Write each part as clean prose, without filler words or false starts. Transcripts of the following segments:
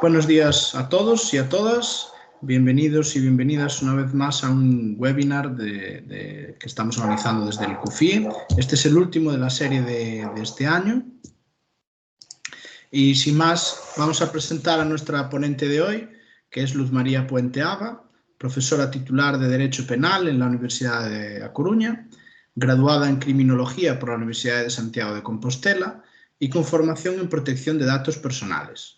Buenos días a todos y a todas. Bienvenidos y bienvenidas una vez más a un webinar que estamos organizando desde el CUFIE. Este es el último de la serie de este año. Y sin más, vamos a presentar a nuestra ponente de hoy, que es Luz María Puenteaga, profesora titular de Derecho Penal en la Universidad de A Coruña, graduada en Criminología por la Universidad de Santiago de Compostela y con formación en protección de datos personales.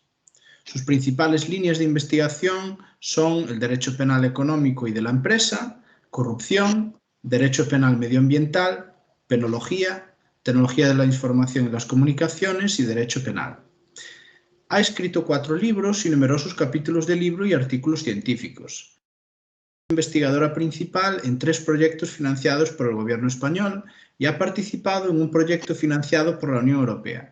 Sus principales líneas de investigación son el derecho penal económico y de la empresa, corrupción, derecho penal medioambiental, penología, tecnología de la información y las comunicaciones y derecho penal. Ha escrito 4 libros y numerosos capítulos de libro y artículos científicos. Es investigadora principal en 3 proyectos financiados por el gobierno español y ha participado en un proyecto financiado por la Unión Europea.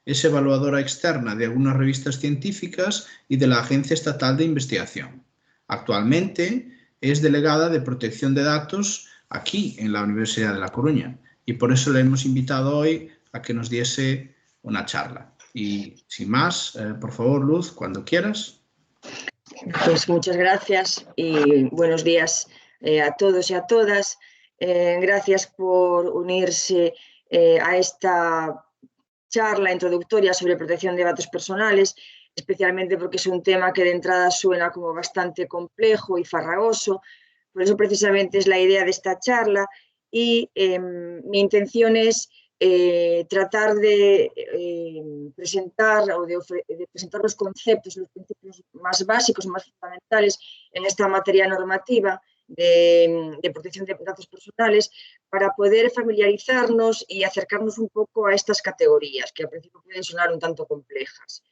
Es evaluadora externa de algunas revistas científicas y de la Agencia Estatal de Investigación. Actualmente es delegada de protección de datos aquí en la Universidad de La Coruña y por eso le hemos invitado hoy a que nos diese una charla. Y sin más, por favor, Luz, cuando quieras. Pues muchas gracias y buenos días a todos y a todas. Gracias por unirse a esta charla introductoria sobre protección de datos personales, especialmente porque es un tema que de entrada suena como bastante complejo y farragoso. Por eso precisamente es la idea de esta charla y mi intención es tratar de presentar o de presentar los conceptos, los principios más básicos, más fundamentales en esta materia normativa de protección de datos personales para poder familiarizarnos y acercarnos un poco a estas categorías que al principio pueden sonar un tanto complejas.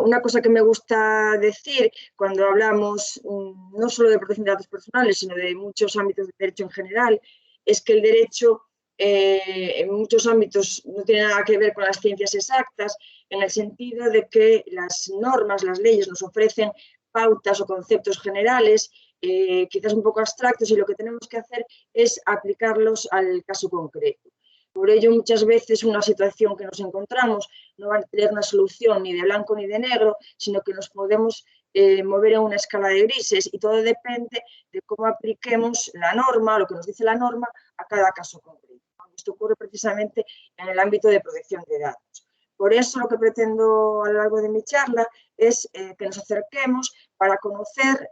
Una cosa que me gusta decir cuando hablamos no solo de protección de datos personales, sino de muchos ámbitos de derecho en general, es que el derecho en muchos ámbitos no tiene nada que ver con las ciencias exactas, en el sentido de que las normas, las leyes nos ofrecen pautas o conceptos generales, quizás un poco abstractos, y lo que tenemos que hacer es aplicarlos al caso concreto. Por ello, muchas veces una situación que nos encontramos no va a tener una solución ni de blanco ni de negro, sino que nos podemos mover en una escala de grises y todo depende de cómo apliquemos la norma, lo que nos dice la norma, a cada caso concreto. Esto ocurre precisamente en el ámbito de protección de datos. Por eso lo que pretendo a lo largo de mi charla es que nos acerquemos para conocer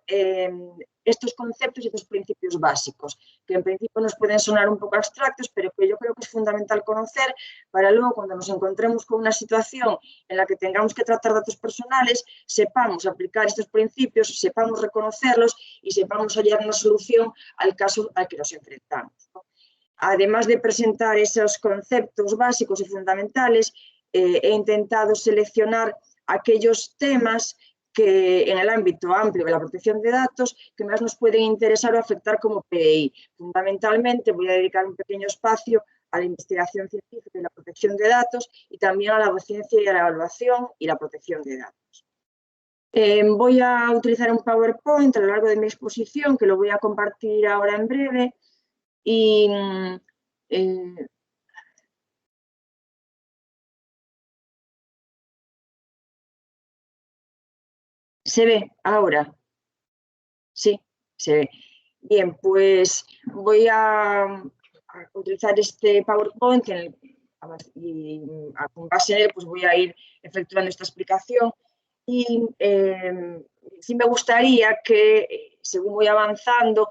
estos conceptos y estos principios básicos, que en principio nos pueden sonar un poco abstractos, pero que yo creo que es fundamental conocer para luego, cuando nos encontremos con una situación en la que tengamos que tratar datos personales, sepamos aplicar estos principios, sepamos reconocerlos y sepamos hallar una solución al caso al que nos enfrentamos, ¿no? Además de presentar esos conceptos básicos y fundamentales, he intentado seleccionar aquellos temas que en el ámbito amplio de la protección de datos que más nos pueden interesar o afectar como PEI. Fundamentalmente voy a dedicar un pequeño espacio a la investigación científica y la protección de datos y también a la docencia y a la evaluación y la protección de datos. Voy a utilizar un PowerPoint a lo largo de mi exposición que lo voy a compartir ahora en breve y ¿se ve ahora? Sí, se ve. Bien, pues voy a utilizar este PowerPoint y con base en él pues voy a ir efectuando esta explicación y sí me gustaría que según voy avanzando,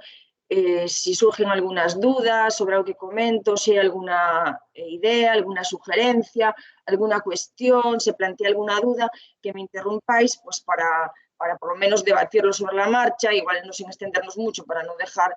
si surgen algunas dudas sobre algo que comento, si hay alguna idea, alguna sugerencia, alguna cuestión, se plantea alguna duda, que me interrumpáis pues para por lo menos debatirlo sobre la marcha, igual no sin extendernos mucho para no dejar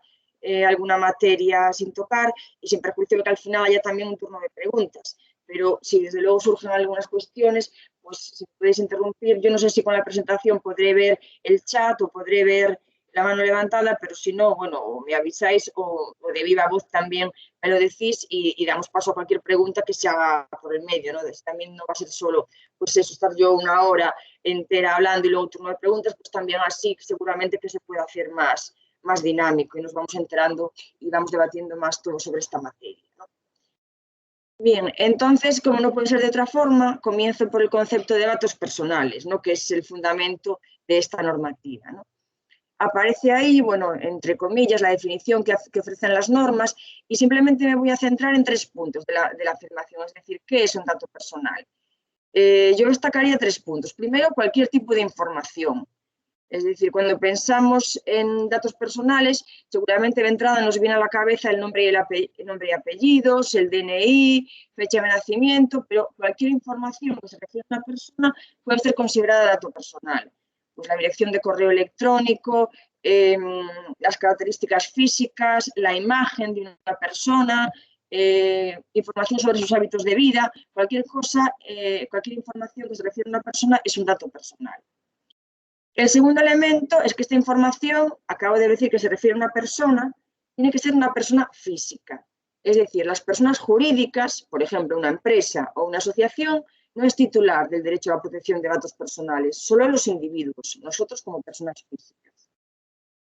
alguna materia sin tocar y sin perjuicio de que al final haya también un turno de preguntas. Pero si desde luego surgen algunas cuestiones, pues si podéis interrumpir. Yo no sé si con la presentación podré ver el chat o podré ver la mano levantada, pero si no, bueno, o me avisáis o de viva voz también me lo decís y damos paso a cualquier pregunta que se haga por el medio, ¿no? También no va a ser solo, pues eso, estar yo una hora entera hablando y luego un turno de preguntas, pues también así seguramente que se puede hacer más dinámico y nos vamos enterando y vamos debatiendo más todo sobre esta materia, ¿no? Bien, entonces, como no puede ser de otra forma, comienzo por el concepto de datos personales, ¿no? Que es el fundamento de esta normativa, ¿no? Aparece ahí, bueno, entre comillas, la definición que ofrecen las normas y simplemente me voy a centrar en 3 puntos de la afirmación, es decir, ¿qué es un dato personal? Yo destacaría 3 puntos. Primero, cualquier tipo de información. Es decir, cuando pensamos en datos personales, seguramente de entrada nos viene a la cabeza el nombre y apellidos, el DNI, fecha de nacimiento, pero cualquier información que se refiere a una persona puede ser considerada dato personal. Pues la dirección de correo electrónico, las características físicas, la imagen de una persona, información sobre sus hábitos de vida, cualquier cosa, cualquier información que se refiere a una persona es un dato personal. El segundo elemento es que esta información, acabo de decir que se refiere a una persona, tiene que ser una persona física. Es decir, las personas jurídicas, por ejemplo, una empresa o una asociación, no es titular del derecho a la protección de datos personales, solo los individuos, nosotros como personas físicas.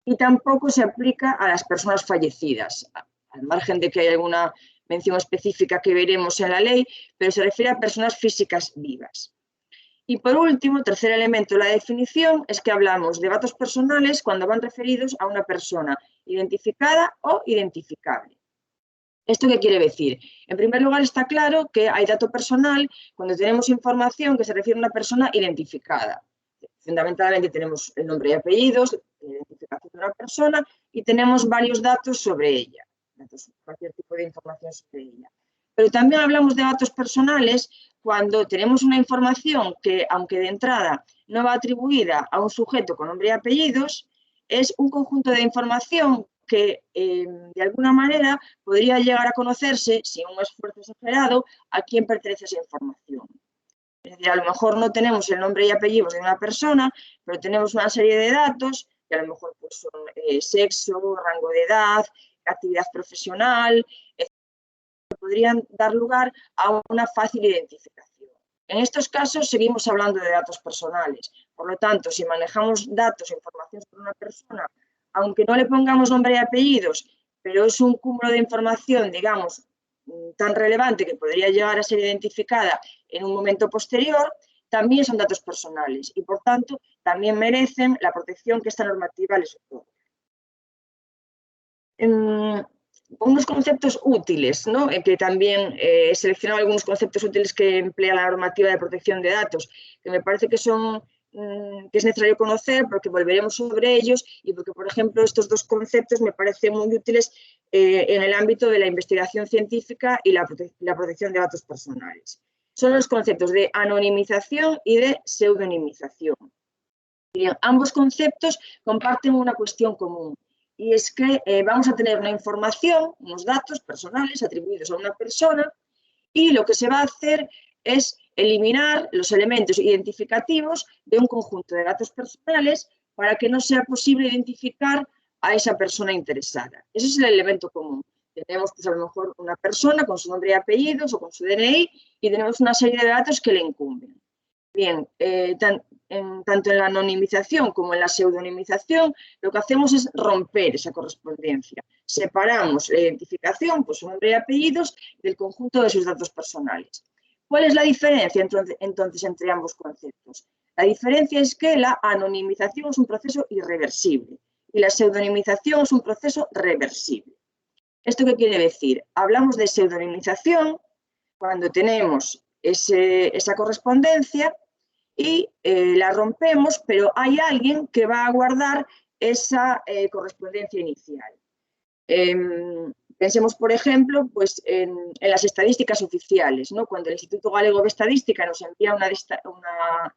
Y tampoco se aplica a las personas fallecidas, al margen de que hay alguna mención específica que veremos en la ley, pero se refiere a personas físicas vivas. Y por último, tercer elemento de la definición es que hablamos de datos personales cuando van referidos a una persona identificada o identificable. ¿Esto qué quiere decir? En primer lugar, está claro que hay dato personal cuando tenemos información que se refiere a una persona identificada. Fundamentalmente tenemos el nombre y apellidos, la identificación de una persona y tenemos varios datos sobre ella, cualquier tipo de información sobre ella. Pero también hablamos de datos personales cuando tenemos una información que, aunque de entrada no va atribuida a un sujeto con nombre y apellidos, es un conjunto de información que de alguna manera podría llegar a conocerse, sin un esfuerzo exagerado, a quién pertenece esa información. Es decir, a lo mejor no tenemos el nombre y apellidos de una persona, pero tenemos una serie de datos que a lo mejor pues, son sexo, rango de edad, actividad profesional, etc., que podrían dar lugar a una fácil identificación. En estos casos seguimos hablando de datos personales. Por lo tanto, si manejamos datos e información sobre una persona, aunque no le pongamos nombre y apellidos, pero es un cúmulo de información, digamos, tan relevante que podría llegar a ser identificada en un momento posterior, también son datos personales y, por tanto, también merecen la protección que esta normativa les otorga. Unos conceptos útiles, ¿no? Que también he seleccionado algunos conceptos útiles que emplea la normativa de protección de datos, que me parece que es necesario conocer porque volveremos sobre ellos y porque, por ejemplo, estos 2 conceptos me parecen muy útiles en el ámbito de la investigación científica y la protección de datos personales. Son los conceptos de anonimización y de pseudonimización. Bien, ambos conceptos comparten una cuestión común, y es que vamos a tener una información, unos datos personales atribuidos a una persona, y lo que se va a hacer es eliminar los elementos identificativos de un conjunto de datos personales para que no sea posible identificar a esa persona interesada. Ese es el elemento común. Tenemos pues, a lo mejor una persona con su nombre y apellidos o con su DNI y tenemos una serie de datos que le incumben. Bien, tanto en la anonimización como en la pseudonimización, lo que hacemos es romper esa correspondencia. Separamos la identificación, pues su nombre y apellidos, del conjunto de sus datos personales. ¿Cuál es la diferencia entonces entre ambos conceptos? La diferencia es que la anonimización es un proceso irreversible y la pseudonimización es un proceso reversible. ¿Esto qué quiere decir? Hablamos de pseudonimización cuando tenemos esa correspondencia y la rompemos, pero hay alguien que va a guardar esa correspondencia inicial. Pensemos, por ejemplo, pues, en las estadísticas oficiales, ¿no? Cuando el Instituto Galego de Estadística nos envía una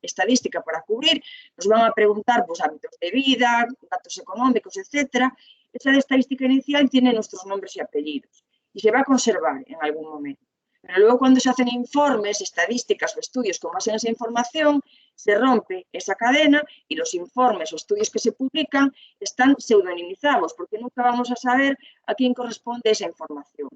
estadística para cubrir, nos van a preguntar pues, hábitos de vida, datos económicos, etc. Esa estadística inicial tiene nuestros nombres y apellidos y se va a conservar en algún momento. Pero luego cuando se hacen informes, estadísticas o estudios con base en esa información, se rompe esa cadena y los informes o estudios que se publican están pseudonimizados porque nunca vamos a saber a quién corresponde esa información.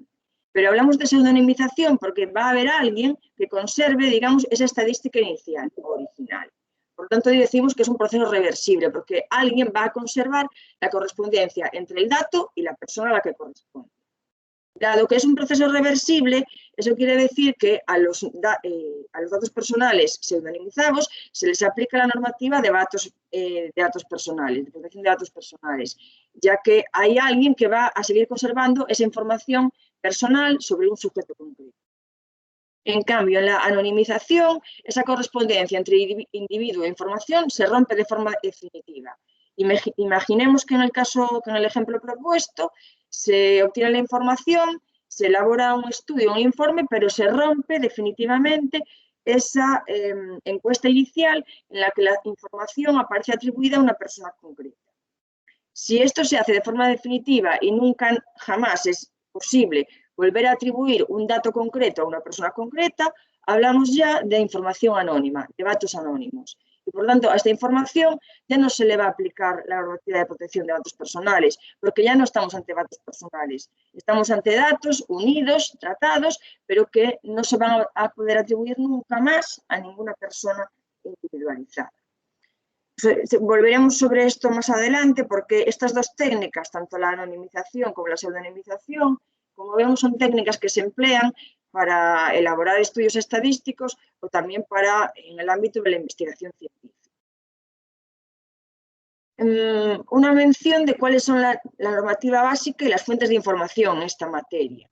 Pero hablamos de pseudonimización porque va a haber alguien que conserve, digamos, esa estadística inicial o original. Por lo tanto, decimos que es un proceso reversible porque alguien va a conservar la correspondencia entre el dato y la persona a la que corresponde. Dado que es un proceso reversible, Eso quiere decir que a los datos personales pseudonimizados se les aplica la normativa de datos personales, de protección de datos personales, ya que hay alguien que va a seguir conservando esa información personal sobre un sujeto concreto. En cambio, en la anonimización, esa correspondencia entre individuo e información se rompe de forma definitiva. Imaginemos que en el ejemplo propuesto, se obtiene la información, se elabora un estudio, un informe, pero se rompe definitivamente esa encuesta inicial en la que la información aparece atribuida a una persona concreta. Si esto se hace de forma definitiva y nunca jamás es posible volver a atribuir un dato concreto a una persona concreta, hablamos ya de información anónima, de datos anónimos. Y por lo tanto, a esta información ya no se le va a aplicar la normativa de protección de datos personales, porque ya no estamos ante datos personales. Estamos ante datos unidos, tratados, pero que no se van a poder atribuir nunca más a ninguna persona individualizada. Volveremos sobre esto más adelante porque estas dos técnicas, tanto la anonimización como la pseudonimización, como vemos, son técnicas que se emplean para elaborar estudios estadísticos o también en el ámbito de la investigación científica. Una mención de cuáles son la normativa básica y las fuentes de información en esta materia.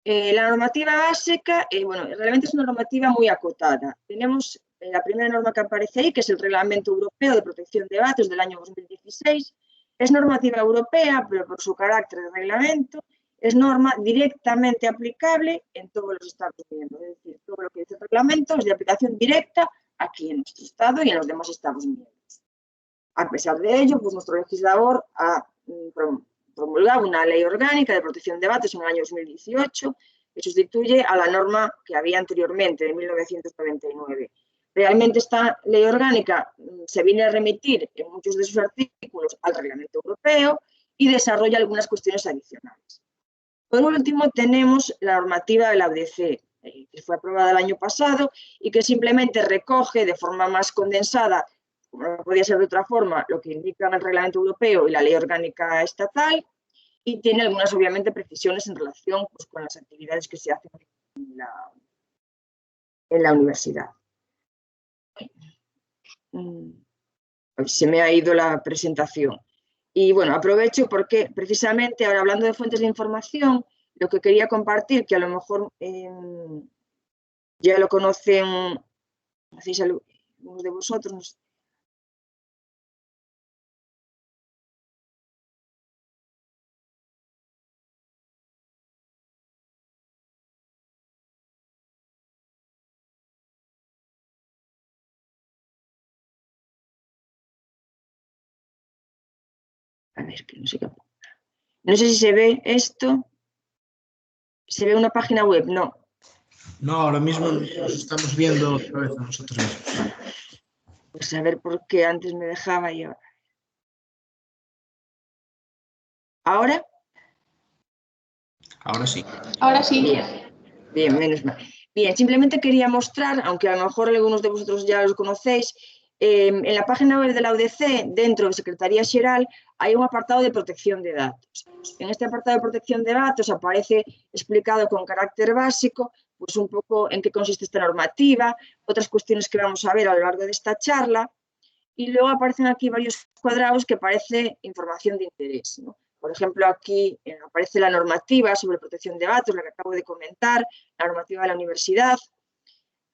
La normativa básica, realmente es una normativa muy acotada. Tenemos la primera norma que aparece ahí, que es el Reglamento Europeo de Protección de Datos del año 2016. Es normativa europea, pero por su carácter de reglamento, es norma directamente aplicable en todos los Estados miembros. Es decir, todo lo que dice el reglamento es de aplicación directa aquí en nuestro Estado y en los demás Estados miembros. A pesar de ello, pues nuestro legislador ha promulgado una ley orgánica de protección de datos en el año 2018 que sustituye a la norma que había anteriormente, de 1999. Realmente esta ley orgánica se viene a remitir en muchos de sus artículos al Reglamento Europeo y desarrolla algunas cuestiones adicionales. Por último, tenemos la normativa de la ODC, que fue aprobada el año pasado y que simplemente recoge de forma más condensada, como no podía ser de otra forma, lo que indican el Reglamento Europeo y la Ley Orgánica Estatal, y tiene algunas, obviamente, precisiones en relación pues, con las actividades que se hacen en la universidad. Se me ha ido la presentación. Y bueno, aprovecho porque precisamente ahora hablando de fuentes de información, lo que quería compartir, que a lo mejor ya lo conocen, hacéis algunos de vosotros. A ver, que no sé qué. No sé si se ve esto. ¿Se ve una página web? No. No, ahora mismo nos estamos viendo otra vez a nosotros mismos. Pues a ver por qué antes me dejaba y ahora. ¿Ahora? Ahora sí. Ahora sí. Bien, menos mal. Bien, simplemente quería mostrar, aunque a lo mejor algunos de vosotros ya los conocéis, en la página web de la UDC, dentro de Secretaría Xeral, hay un apartado de protección de datos. En este apartado de protección de datos aparece explicado con carácter básico, pues un poco en qué consiste esta normativa, otras cuestiones que vamos a ver a lo largo de esta charla, y luego aparecen aquí varios cuadrados que aparece información de interés, ¿no? Por ejemplo, aquí aparece la normativa sobre protección de datos, la que acabo de comentar, la normativa de la universidad.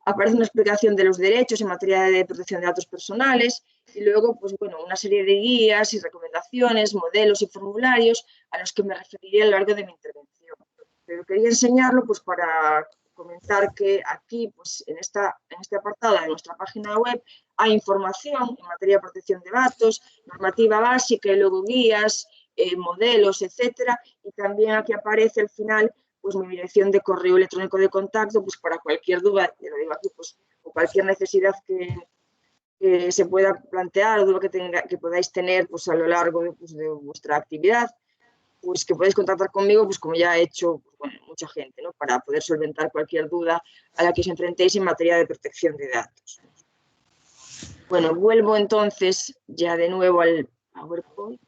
Aparece una explicación de los derechos en materia de protección de datos personales y luego, pues bueno, una serie de guías y recomendaciones, modelos y formularios a los que me referiré a lo largo de mi intervención. Pero quería enseñarlo pues para comentar que aquí, pues en este apartado de nuestra página web, hay información en materia de protección de datos, normativa básica y luego guías, modelos, etcétera, y también aquí aparece al final pues mi dirección de correo electrónico de contacto pues para cualquier duda, ya lo digo aquí, pues, o cualquier necesidad que se pueda plantear, duda que podáis tener pues, a lo largo de vuestra actividad, pues que podéis contactar conmigo, pues como ya ha hecho pues, bueno, mucha gente, ¿no? Para poder solventar cualquier duda a la que os enfrentéis en materia de protección de datos. Bueno, vuelvo entonces ya de nuevo al PowerPoint.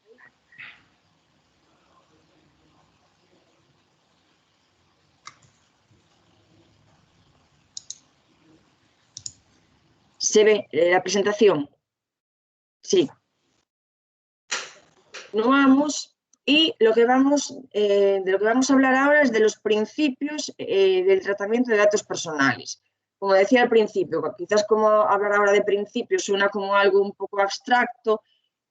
¿Se ve la presentación? Sí. No vamos, y de lo que vamos a hablar ahora es de los principios del tratamiento de datos personales. Como decía al principio, quizás como hablar ahora de principios suena como algo un poco abstracto,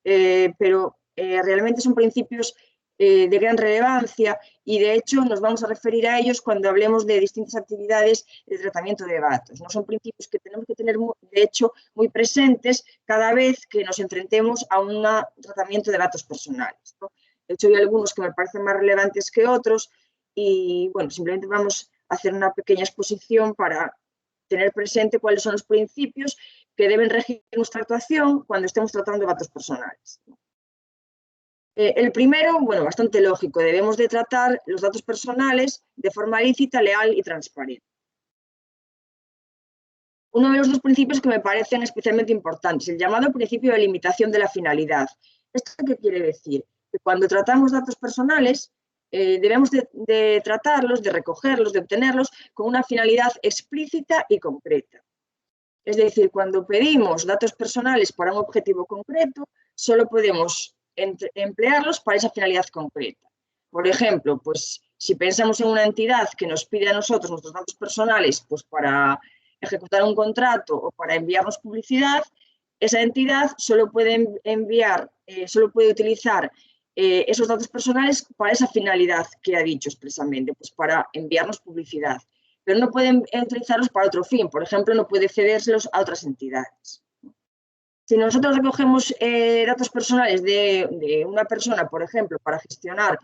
pero realmente son principios de gran relevancia y de hecho nos vamos a referir a ellos cuando hablemos de distintas actividades de tratamiento de datos. No son principios que tenemos que tener, de hecho, muy presentes cada vez que nos enfrentemos a un tratamiento de datos personales, ¿no? De hecho, hay algunos que me parecen más relevantes que otros y, bueno, simplemente vamos a hacer una pequeña exposición para tener presente cuáles son los principios que deben regir nuestra actuación cuando estemos tratando datos personales. El primero, bueno, bastante lógico, debemos de tratar los datos personales de forma lícita, leal y transparente. Uno de los dos principios que me parecen especialmente importantes, el llamado principio de limitación de la finalidad. ¿Esto qué quiere decir? Que cuando tratamos datos personales, debemos de tratarlos, de recogerlos, de obtenerlos con una finalidad explícita y concreta. Es decir, cuando pedimos datos personales para un objetivo concreto, solo podemos emplearlos para esa finalidad concreta. Por ejemplo, pues si pensamos en una entidad que nos pide a nosotros nuestros datos personales pues para ejecutar un contrato o para enviarnos publicidad, esa entidad solo puede solo puede utilizar esos datos personales para esa finalidad que ha dicho expresamente, pues para enviarnos publicidad. Pero no pueden utilizarlos para otro fin, por ejemplo, no puede cedérselos a otras entidades. Si nosotros recogemos datos personales de una persona, por ejemplo, para gestionar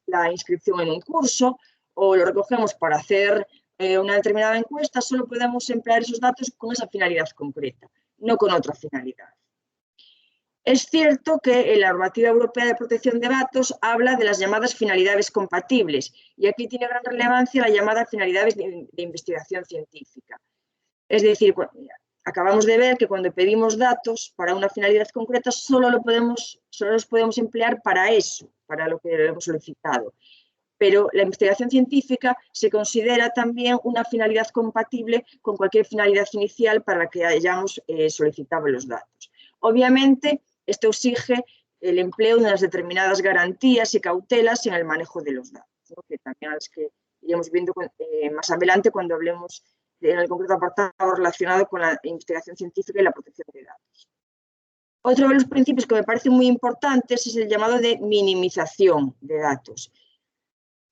la inscripción en un curso, o lo recogemos para hacer una determinada encuesta, solo podemos emplear esos datos con esa finalidad concreta, no con otra finalidad. Es cierto que en la normativa europea de protección de datos habla de las llamadas finalidades compatibles y aquí tiene gran relevancia la llamada finalidades de investigación científica. Es decir, acabamos de ver que cuando pedimos datos para una finalidad concreta solo los podemos emplear para eso, para lo que hemos solicitado. Pero la investigación científica se considera también una finalidad compatible con cualquier finalidad inicial para la que hayamos solicitado los datos. Obviamente, esto exige el empleo de unas determinadas garantías y cautelas en el manejo de los datos, ¿no? Que también a las que iremos viendo más adelante cuando hablemos en el concreto apartado relacionado con la investigación científica y la protección de datos. Otro de los principios que me parecen muy importantes es el llamado de minimización de datos.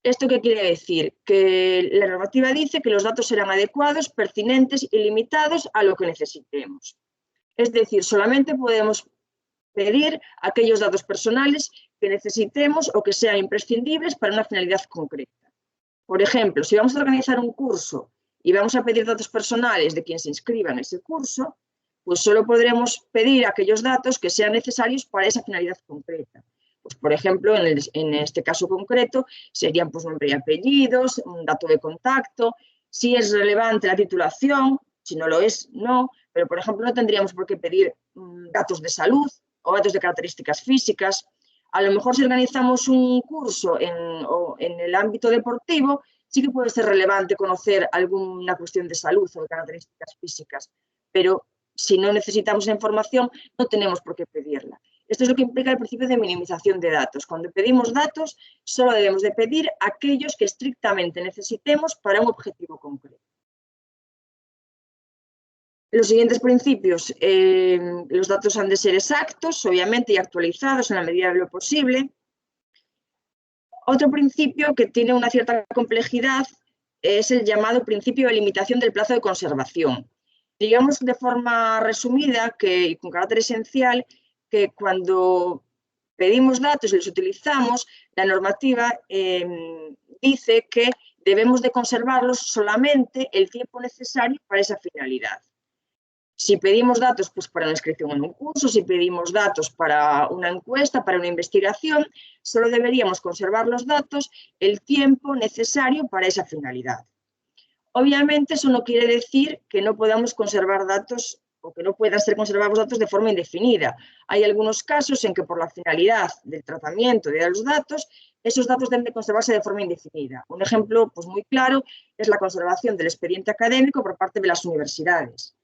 ¿Esto qué quiere decir? Que la normativa dice que los datos serán adecuados, pertinentes y limitados a lo que necesitemos. Es decir, solamente podemos pedir aquellos datos personales que necesitemos o que sean imprescindibles para una finalidad concreta. Por ejemplo, si vamos a organizar un curso y vamos a pedir datos personales de quien se inscriba en ese curso, pues solo podremos pedir aquellos datos que sean necesarios para esa finalidad concreta. Pues, por ejemplo, en este caso concreto, serían pues, nombre y apellidos, un dato de contacto, si es relevante la titulación, si no lo es, no, pero, por ejemplo, no tendríamos por qué pedir datos de salud o datos de características físicas. A lo mejor si organizamos un curso en el ámbito deportivo, sí que puede ser relevante conocer alguna cuestión de salud o de características físicas, pero si no necesitamos esa información, no tenemos por qué pedirla. Esto es lo que implica el principio de minimización de datos. Cuando pedimos datos, solo debemos de pedir aquellos que estrictamente necesitemos para un objetivo concreto. Los siguientes principios, los datos han de ser exactos, obviamente, y actualizados en la medida de lo posible. Otro principio que tiene una cierta complejidad es el llamado principio de limitación del plazo de conservación. Digamos de forma resumida y con carácter esencial que cuando pedimos datos y los utilizamos, la normativa dice que debemos de conservarlos solamente el tiempo necesario para esa finalidad. Si pedimos datos pues, para una inscripción en un curso, si pedimos datos para una encuesta, para una investigación, solo deberíamos conservar los datos el tiempo necesario para esa finalidad. Obviamente, eso no quiere decir que no podamos conservar datos o que no puedan ser conservados datos de forma indefinida. Hay algunos casos en que por la finalidad del tratamiento de los datos, esos datos deben de conservarse de forma indefinida. Un ejemplo pues, muy claro es la conservación del expediente académico por parte de las universidades.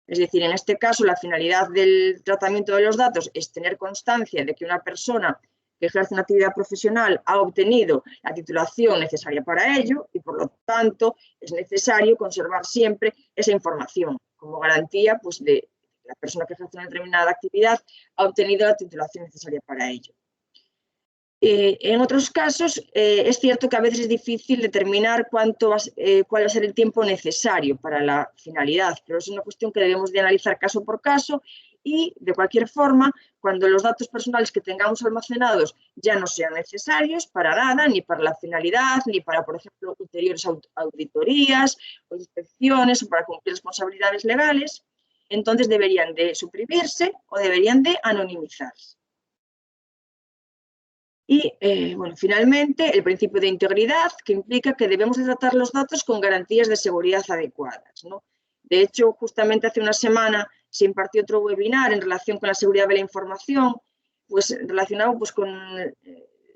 Es decir, en este caso, la finalidad del tratamiento de los datos es tener constancia de que una persona que ejerce una actividad profesional ha obtenido la titulación necesaria para ello y, por lo tanto, es necesario conservar siempre esa información como garantía pues, de que la persona que ejerce una determinada actividad ha obtenido la titulación necesaria para ello. En otros casos, es cierto que a veces es difícil determinar cuál va a ser el tiempo necesario para la finalidad, pero es una cuestión que debemos de analizar caso por caso y, de cualquier forma, cuando los datos personales que tengamos almacenados ya no sean necesarios para nada, ni para la finalidad, ni para, por ejemplo, ulteriores auditorías o inspecciones o para cumplir responsabilidades legales, entonces deberían de suprimirse o deberían de anonimizarse. Y, bueno, finalmente, el principio de integridad, que implica que debemos de tratar los datos con garantías de seguridad adecuadas, ¿no? De hecho, justamente hace una semana se impartió otro webinar en relación con la seguridad de la información, pues relacionado pues, con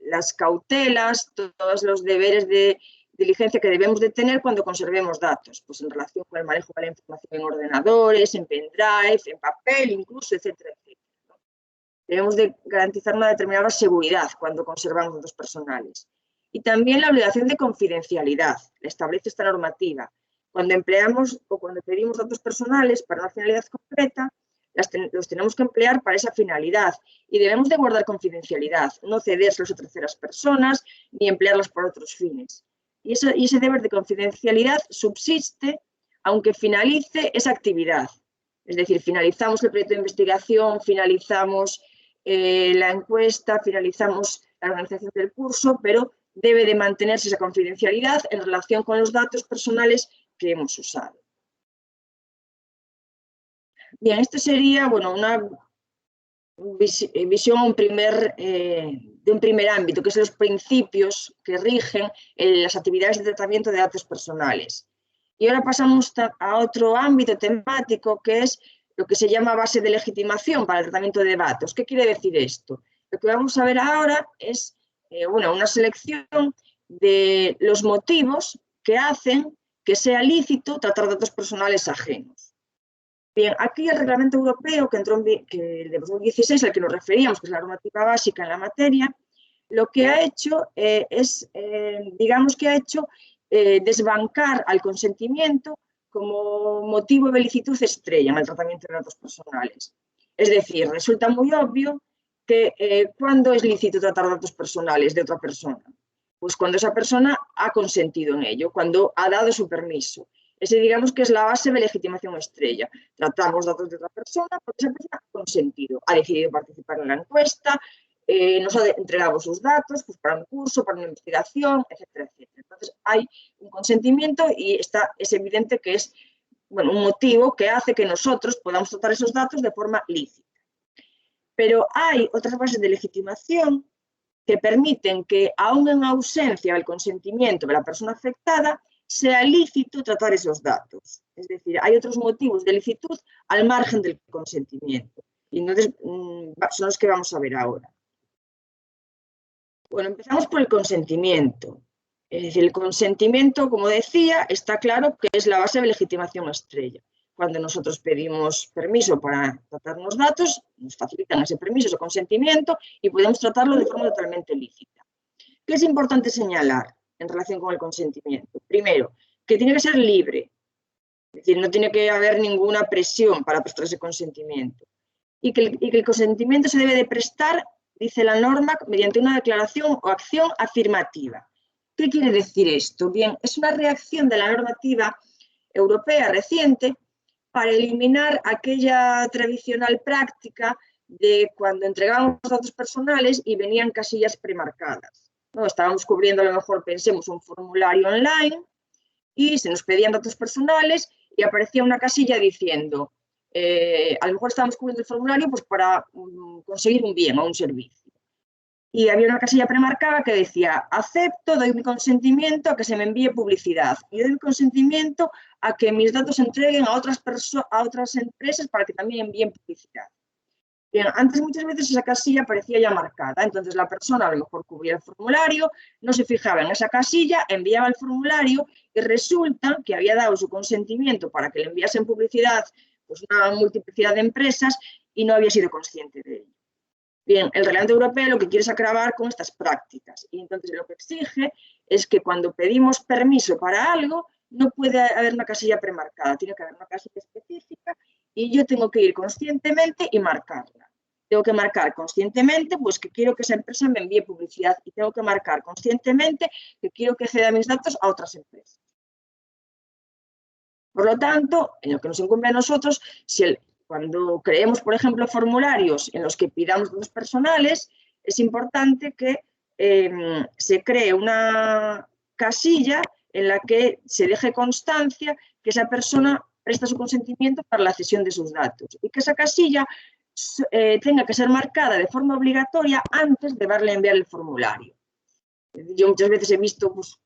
las cautelas, todos los deberes de diligencia que debemos de tener cuando conservemos datos, pues en relación con el manejo de la información en ordenadores, en pendrive, en papel, incluso, etcétera, etcétera. Debemos de garantizar una determinada seguridad cuando conservamos datos personales. Y también la obligación de confidencialidad, la establece esta normativa. Cuando empleamos o cuando pedimos datos personales para una finalidad concreta, los tenemos que emplear para esa finalidad y debemos de guardar confidencialidad, no cedérselos a terceras personas ni emplearlos por otros fines. Y ese deber de confidencialidad subsiste aunque finalice esa actividad. Es decir, finalizamos el proyecto de investigación, finalizamos la encuesta, finalizamos la organización del curso, pero debe de mantenerse esa confidencialidad en relación con los datos personales que hemos usado. Bien, esto sería bueno, una visión de un primer ámbito, que son los principios que rigen las actividades de tratamiento de datos personales. Y ahora pasamos a otro ámbito temático, que es lo que se llama base de legitimación para el tratamiento de datos. ¿Qué quiere decir esto? Lo que vamos a ver ahora es una selección de los motivos que hacen que sea lícito tratar datos personales ajenos. Bien, aquí el reglamento europeo, que el de 2016, al que nos referíamos, que es la normativa básica en la materia, lo que ha hecho desbancar al consentimiento como motivo de licitud estrella en el tratamiento de datos personales. Es decir, resulta muy obvio que ¿cuándo es lícito tratar datos personales de otra persona? Pues cuando esa persona ha consentido en ello, cuando ha dado su permiso. Ese digamos que es la base de legitimación estrella. Tratamos datos de otra persona porque esa persona ha consentido, ha decidido participar en la encuesta, nos ha entregado sus datos pues, para un curso, para una investigación, etcétera, etcétera. Entonces hay un consentimiento y es evidente que es un motivo que hace que nosotros podamos tratar esos datos de forma lícita. Pero hay otras bases de legitimación que permiten que, aun en ausencia del consentimiento de la persona afectada, sea lícito tratar esos datos. Es decir, hay otros motivos de licitud al margen del consentimiento. Y entonces son los que vamos a ver ahora. Bueno, empezamos por el consentimiento. Es decir, el consentimiento, como decía, está claro que es la base de legitimación estrella. Cuando nosotros pedimos permiso para tratar los datos, nos facilitan ese permiso, ese consentimiento, y podemos tratarlo de forma totalmente lícita. ¿Qué es importante señalar en relación con el consentimiento? Primero, que tiene que ser libre. Es decir, no tiene que haber ninguna presión para prestar ese consentimiento. Y que el consentimiento se debe de prestar, dice la norma, mediante una declaración o acción afirmativa. ¿Qué quiere decir esto? Bien, es una reacción de la normativa europea reciente para eliminar aquella tradicional práctica de cuando entregábamos datos personales y venían casillas premarcadas. ¿No? Estábamos cubriendo, a lo mejor, pensemos, un formulario online y se nos pedían datos personales y aparecía una casilla diciendo a lo mejor estábamos cubriendo el formulario pues, para conseguir un bien o un servicio. Y había una casilla premarcada que decía, acepto, doy mi consentimiento a que se me envíe publicidad y doy mi consentimiento a que mis datos se entreguen a otras empresas para que también envíen publicidad. Bien, antes muchas veces esa casilla aparecía ya marcada, entonces la persona a lo mejor cubría el formulario, no se fijaba en esa casilla, enviaba el formulario y resulta que había dado su consentimiento para que le enviasen publicidad pues, una multiplicidad de empresas y no había sido consciente de ello. Bien, el Reglamento Europeo lo que quiere es acabar con estas prácticas y entonces lo que exige es que cuando pedimos permiso para algo no puede haber una casilla premarcada, tiene que haber una casilla específica y yo tengo que ir conscientemente y marcarla. Tengo que marcar conscientemente pues, que quiero que esa empresa me envíe publicidad y tengo que marcar conscientemente que quiero que ceda mis datos a otras empresas. Por lo tanto, en lo que nos incumbe a nosotros, cuando creemos, por ejemplo, formularios en los que pidamos datos personales, es importante que se cree una casilla en la que se deje constancia que esa persona presta su consentimiento para la cesión de sus datos y que esa casilla tenga que ser marcada de forma obligatoria antes de darle a enviar el formulario. Yo muchas veces he visto pues,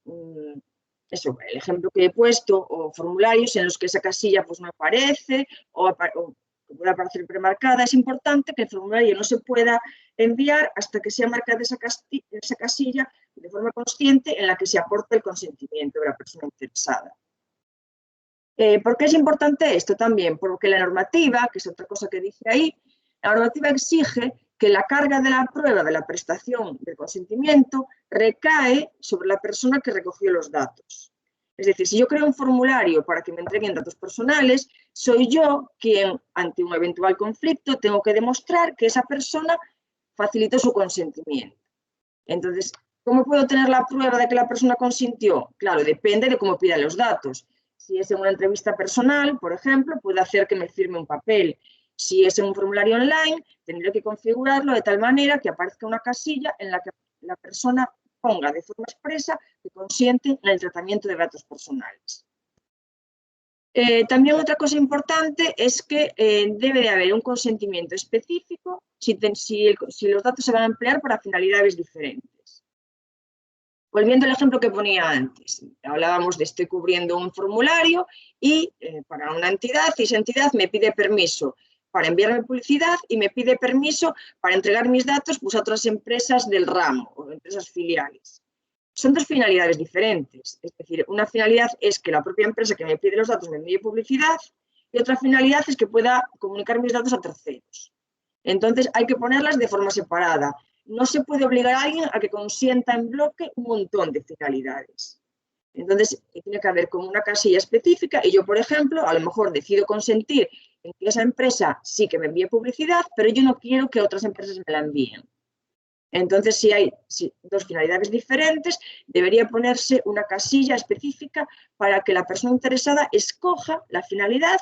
eso, el ejemplo que he puesto, o formularios en los que esa casilla pues, no aparece o puede aparecer premarcada. Es importante que el formulario no se pueda enviar hasta que sea marcada esa casilla de forma consciente en la que se aporte el consentimiento de la persona interesada. ¿Por qué es importante esto también? Porque la normativa, que es otra cosa que dice ahí, la normativa exige que la carga de la prueba de la prestación del consentimiento recae sobre la persona que recogió los datos. Es decir, si yo creo un formulario para que me entreguen datos personales, soy yo quien, ante un eventual conflicto, tengo que demostrar que esa persona facilitó su consentimiento. Entonces, ¿cómo puedo tener la prueba de que la persona consintió? Claro, depende de cómo pida los datos. Si es en una entrevista personal, por ejemplo, puedo hacer que me firme un papel. Si es en un formulario online, tendré que configurarlo de tal manera que aparezca una casilla en la que la persona ponga de forma expresa que consiente en el tratamiento de datos personales. También otra cosa importante es que debe de haber un consentimiento específico si los datos se van a emplear para finalidades diferentes. Volviendo al ejemplo que ponía antes, hablábamos de estoy cubriendo un formulario y para una entidad, y esa entidad me pide permiso para enviarme publicidad y me pide permiso para entregar mis datos pues, a otras empresas del ramo o empresas filiales. Son dos finalidades diferentes. Es decir, una finalidad es que la propia empresa que me pide los datos me envíe publicidad y otra finalidad es que pueda comunicar mis datos a terceros. Entonces, hay que ponerlas de forma separada. No se puede obligar a alguien a que consienta en bloque un montón de finalidades. Entonces, tiene que haber como una casilla específica y yo, por ejemplo, a lo mejor decido consentir en que esa empresa sí que me envíe publicidad, pero yo no quiero que otras empresas me la envíen. Entonces, si hay dos finalidades diferentes, debería ponerse una casilla específica para que la persona interesada escoja la finalidad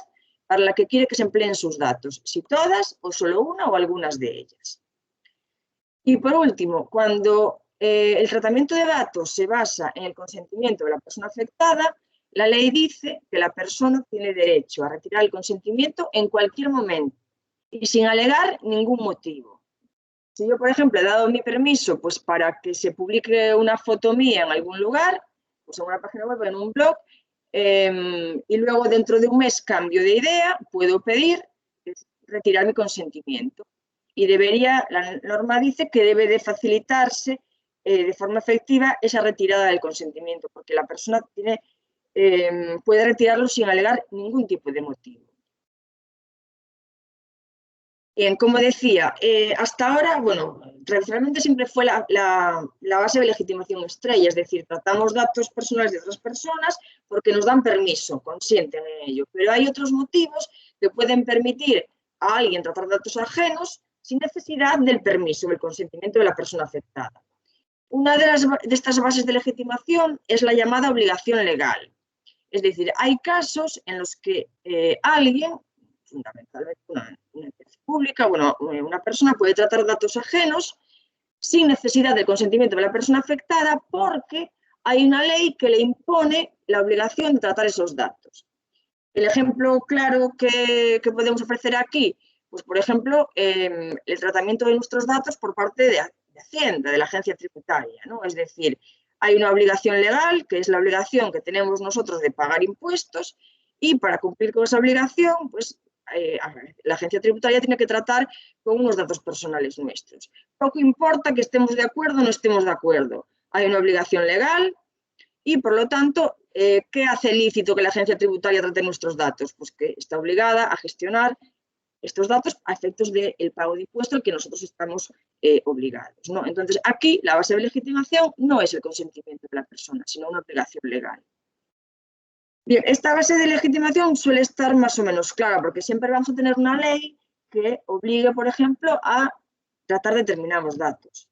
para la que quiere que se empleen sus datos, si todas o solo una o algunas de ellas. Y por último, cuando el tratamiento de datos se basa en el consentimiento de la persona afectada, la ley dice que la persona tiene derecho a retirar el consentimiento en cualquier momento y sin alegar ningún motivo. Si yo, por ejemplo, he dado mi permiso pues, para que se publique una foto mía en algún lugar, pues en una página web o en un blog, y luego dentro de un mes cambio de idea, puedo pedir retirar mi consentimiento. Y la norma dice que debe de facilitarse de forma efectiva esa retirada del consentimiento, porque la persona puede retirarlo sin alegar ningún tipo de motivo. Bien, como decía, hasta ahora, bueno, tradicionalmente siempre fue la base de legitimación estrella, es decir, tratamos datos personales de otras personas porque nos dan permiso, consienten en ello, pero hay otros motivos que pueden permitir a alguien tratar datos ajenos sin necesidad del permiso, del consentimiento de la persona afectada. Una de estas bases de legitimación es la llamada obligación legal, es decir, hay casos en los que alguien, fundamentalmente una entidad pública, bueno, una persona puede tratar datos ajenos sin necesidad del consentimiento de la persona afectada porque hay una ley que le impone la obligación de tratar esos datos. El ejemplo claro que podemos ofrecer aquí, pues por ejemplo, el tratamiento de nuestros datos por parte de Hacienda, de la agencia tributaria, ¿no? Es decir, hay una obligación legal, que es la obligación que tenemos nosotros de pagar impuestos, y para cumplir con esa obligación, pues la agencia tributaria tiene que tratar con unos datos personales nuestros. Poco importa que estemos de acuerdo o no estemos de acuerdo. Hay una obligación legal y, por lo tanto, ¿qué hace lícito que la agencia tributaria trate nuestros datos? Pues que está obligada a gestionar estos datos a efectos del pago de impuestos al que nosotros estamos obligados, ¿no? Entonces, aquí la base de legitimación no es el consentimiento de la persona, sino una obligación legal. Bien, esta base de legitimación suele estar más o menos clara, porque siempre vamos a tener una ley que obligue, por ejemplo, a tratar determinados datos.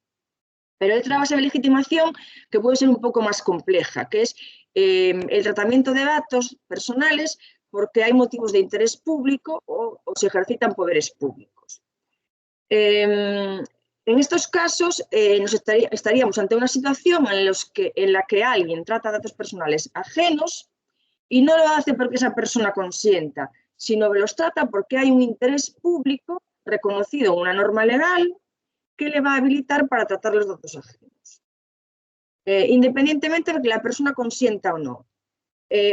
Pero hay otra base de legitimación que puede ser un poco más compleja, que es el tratamiento de datos personales porque hay motivos de interés público o se ejercitan poderes públicos. En estos casos estaríamos ante una situación en la que alguien trata datos personales ajenos y no lo hace porque esa persona consienta, sino que los trata porque hay un interés público reconocido en una norma legal que le va a habilitar para tratar los datos ajenos, independientemente de que la persona consienta o no.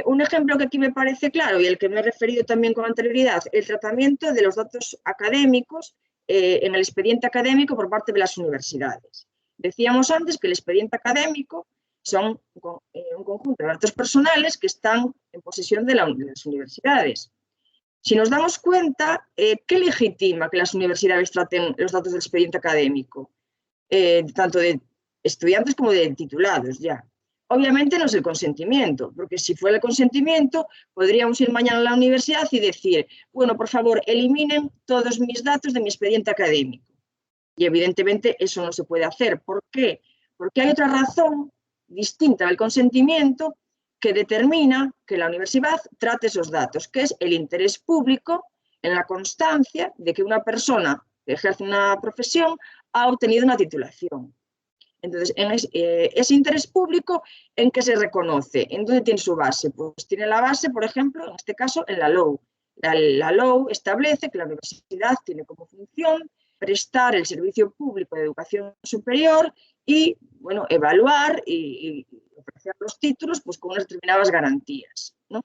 Un ejemplo que aquí me parece claro y al que me he referido también con anterioridad, el tratamiento de los datos académicos en el expediente académico por parte de las universidades. Decíamos antes que el expediente académico son un conjunto de datos personales que están en posesión de las universidades. Si nos damos cuenta, ¿qué legitima que las universidades traten los datos del expediente académico? Tanto de estudiantes como de titulados ya. Obviamente no es el consentimiento, porque si fuera el consentimiento, podríamos ir mañana a la universidad y decir, bueno, por favor, eliminen todos mis datos de mi expediente académico. Y evidentemente eso no se puede hacer. ¿Por qué? Porque hay otra razón distinta al consentimiento que determina que la universidad trate esos datos, que es el interés público en la constancia de que una persona que ejerce una profesión ha obtenido una titulación. Entonces, ese interés público, ¿en qué se reconoce? ¿En dónde tiene su base? Pues tiene la base, por ejemplo, en este caso, en la LOU. La LOU establece que la universidad tiene como función prestar el servicio público de educación superior y, bueno, evaluar y ofrecer los títulos pues, con unas determinadas garantías, ¿no?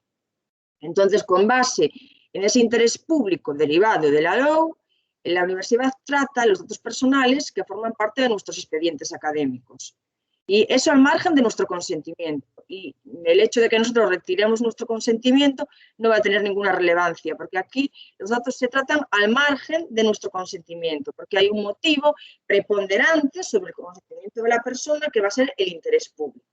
Entonces, con base en ese interés público derivado de la LOU, la universidad trata los datos personales que forman parte de nuestros expedientes académicos. Y eso al margen de nuestro consentimiento. Y el hecho de que nosotros retiremos nuestro consentimiento no va a tener ninguna relevancia, porque aquí los datos se tratan al margen de nuestro consentimiento, porque hay un motivo preponderante sobre el consentimiento de la persona que va a ser el interés público.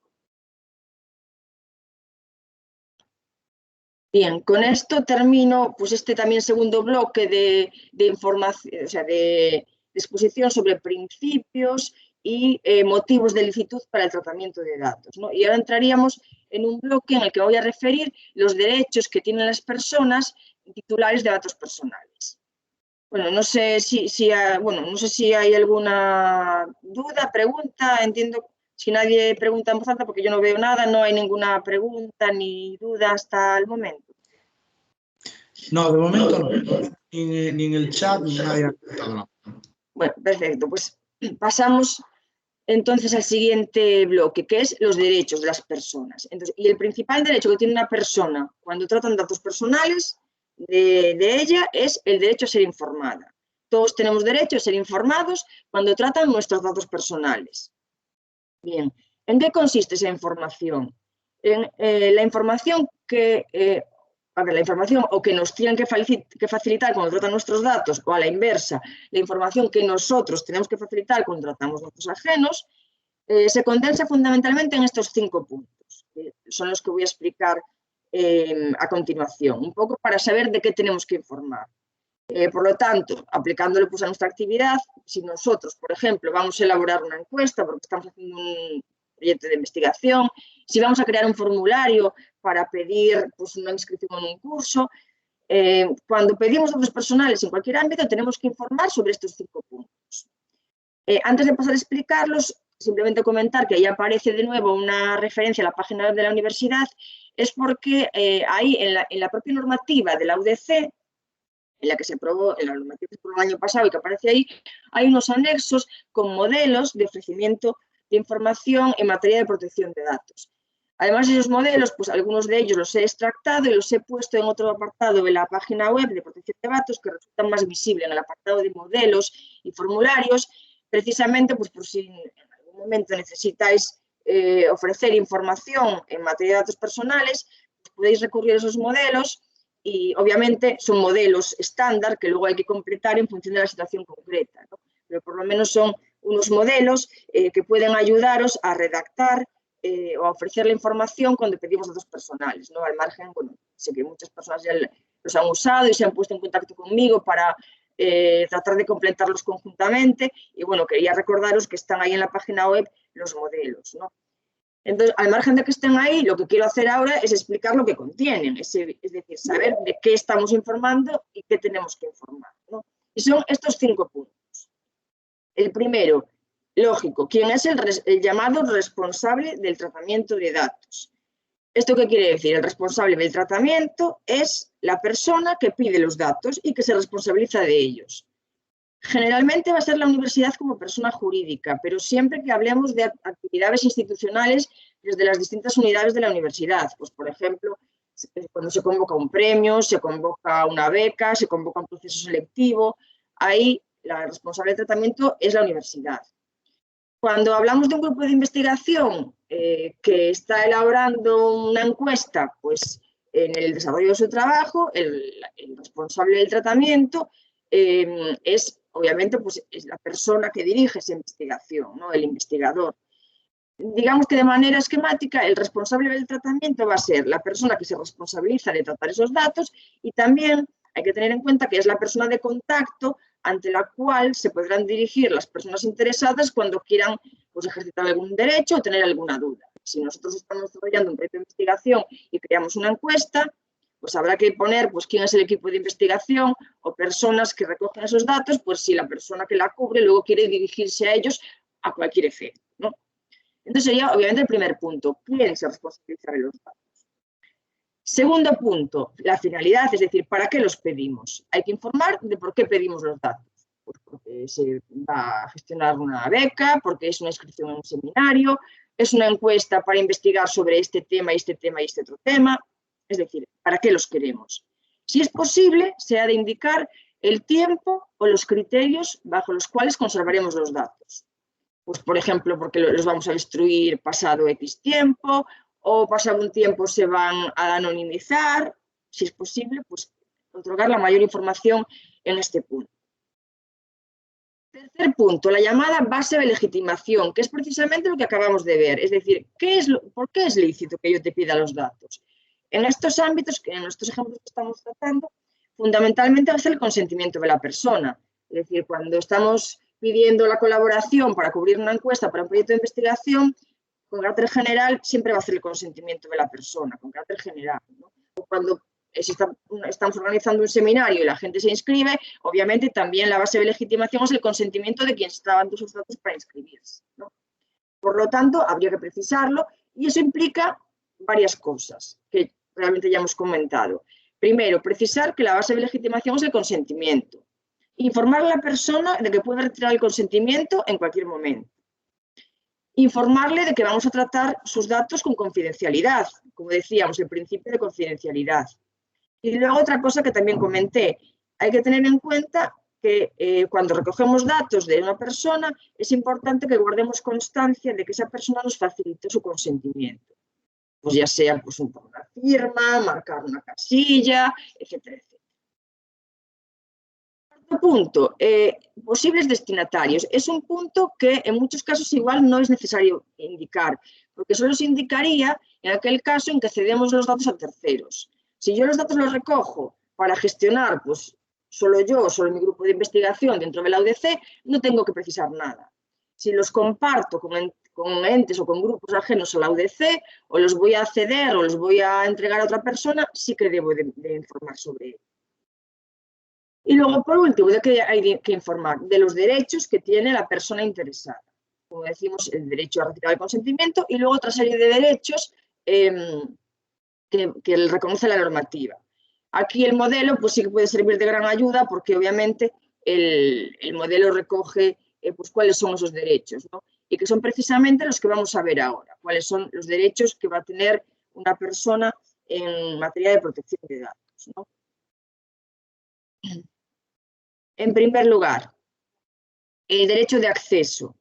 Bien, con esto termino pues este también segundo bloque de información, o sea, de exposición sobre principios y motivos de licitud para el tratamiento de datos, ¿no? Y ahora entraríamos en un bloque en el que voy a referir los derechos que tienen las personas titulares de datos personales. Bueno, no sé no sé si hay alguna duda, pregunta, entiendo. Si nadie pregunta en voz alta, porque yo no veo nada, no hay ninguna pregunta ni duda hasta el momento. No, de momento no. Ni en el chat ni nadie ha preguntado nada. Bueno, perfecto. Pues pasamos entonces al siguiente bloque, que es los derechos de las personas. Entonces, y el principal derecho que tiene una persona cuando tratan datos personales de ella es el derecho a ser informada. Todos tenemos derecho a ser informados cuando tratan nuestros datos personales. Bien, ¿en qué consiste esa información? En la información que, la información o que nos tienen que facilitar cuando tratan nuestros datos, o a la inversa, la información que nosotros tenemos que facilitar cuando tratamos datos ajenos, se condensa fundamentalmente en estos 5 puntos, que son los que voy a explicar a continuación, un poco para saber de qué tenemos que informar. Por lo tanto, aplicándolo pues, a nuestra actividad, si nosotros, por ejemplo, vamos a elaborar una encuesta porque estamos haciendo un proyecto de investigación, si vamos a crear un formulario para pedir pues, una inscripción en un curso, cuando pedimos datos personales en cualquier ámbito tenemos que informar sobre estos 5 puntos. Antes de pasar a explicarlos, simplemente comentar que ahí aparece de nuevo una referencia a la página web de la universidad, es porque ahí en la propia normativa de la UDC, en la que se aprobó, en la normativa que se aprobó el año pasado y que aparece ahí, hay unos anexos con modelos de ofrecimiento de información en materia de protección de datos. Además, esos modelos, pues algunos de ellos los he extractado y los he puesto en otro apartado de la página web de protección de datos que resultan más visibles en el apartado de modelos y formularios, precisamente pues por si en algún momento necesitáis ofrecer información en materia de datos personales, podéis recurrir a esos modelos y obviamente son modelos estándar que luego hay que completar en función de la situación concreta, ¿no? Pero por lo menos son unos modelos que pueden ayudaros a redactar o a ofrecer la información cuando pedimos datos personales, ¿no? Al margen, bueno, sé que muchas personas ya los han usado y se han puesto en contacto conmigo para tratar de completarlos conjuntamente y bueno, quería recordaros que están ahí en la página web los modelos, ¿no? Entonces, al margen de que estén ahí, lo que quiero hacer ahora es explicar lo que contienen, es decir, saber de qué estamos informando y qué tenemos que informar, ¿no? Y son estos 5 puntos. El primero, lógico, ¿quién es el llamado responsable del tratamiento de datos? ¿Esto qué quiere decir? El responsable del tratamiento es la persona que pide los datos y que se responsabiliza de ellos. Generalmente va a ser la universidad como persona jurídica, pero siempre que hablemos de actividades institucionales desde las distintas unidades de la universidad, pues por ejemplo, cuando se convoca un premio, se convoca una beca, se convoca un proceso selectivo, ahí la responsable de tratamiento es la universidad. Cuando hablamos de un grupo de investigación que está elaborando una encuesta, pues en el desarrollo de su trabajo, el responsable del tratamiento es, obviamente, pues, es la persona que dirige esa investigación, ¿no? El investigador. Digamos que de manera esquemática, el responsable del tratamiento va a ser la persona que se responsabiliza de tratar esos datos y también hay que tener en cuenta que es la persona de contacto ante la cual se podrán dirigir las personas interesadas cuando quieran pues, ejercitar algún derecho o tener alguna duda. Si nosotros estamos desarrollando un proyecto de investigación y creamos una encuesta, pues habrá que poner pues, quién es el equipo de investigación o personas que recogen esos datos, pues si la persona que la cubre luego quiere dirigirse a ellos a cualquier efecto, ¿no? Entonces sería obviamente el primer punto, ¿quién se responsabiliza de los datos? Segundo punto, la finalidad, es decir, ¿para qué los pedimos? Hay que informar de por qué pedimos los datos. Pues porque se va a gestionar una beca, porque es una inscripción en un seminario, es una encuesta para investigar sobre este tema y este tema y este otro tema. Es decir, ¿para qué los queremos? Si es posible, se ha de indicar el tiempo o los criterios bajo los cuales conservaremos los datos. Pues, por ejemplo, porque los vamos a destruir pasado X tiempo o pasado un tiempo se van a anonimizar. Si es posible, pues otorgar la mayor información en este punto. Tercer punto, la llamada base de legitimación, que es precisamente lo que acabamos de ver. Es decir, ¿por qué es lícito que yo te pida los datos? En estos ámbitos, en estos ejemplos que estamos tratando, fundamentalmente va a ser el consentimiento de la persona. Es decir, cuando estamos pidiendo la colaboración para cubrir una encuesta para un proyecto de investigación, con carácter general siempre va a ser el consentimiento de la persona, con carácter general, ¿no? O cuando estamos organizando un seminario y la gente se inscribe, obviamente también la base de legitimación es el consentimiento de quien está dando sus datos para inscribirse, ¿no? Por lo tanto, habría que precisarlo y eso implica varias cosas que realmente ya hemos comentado. Primero, precisar que la base de legitimación es el consentimiento. Informar a la persona de que puede retirar el consentimiento en cualquier momento. Informarle de que vamos a tratar sus datos con confidencialidad, como decíamos, el principio de confidencialidad. Y luego otra cosa que también comenté, hay que tener en cuenta que cuando recogemos datos de una persona es importante que guardemos constancia de que esa persona nos facilitó su consentimiento. Pues ya sea pues, una firma, marcar una casilla, etcétera, etcétera. Punto, posibles destinatarios. Es un punto que en muchos casos igual no es necesario indicar, porque solo se indicaría en aquel caso en que cedemos los datos a terceros. Si yo los datos los recojo para gestionar, pues solo yo, solo mi grupo de investigación dentro de la UDC, no tengo que precisar nada. Si los comparto con entes o con grupos ajenos a la UDC, o los voy a ceder o los voy a entregar a otra persona, sí que debo de informar sobre ello. Y luego, por último, hay que informar de los derechos que tiene la persona interesada. Como decimos, el derecho a retirar el consentimiento y luego otra serie de derechos que reconoce la normativa. Aquí el modelo pues sí que puede servir de gran ayuda porque obviamente el modelo recoge pues, cuáles son esos derechos, ¿no? Y que son precisamente los que vamos a ver ahora, cuáles son los derechos que va a tener una persona en materia de protección de datos, ¿no? En primer lugar, el derecho de acceso.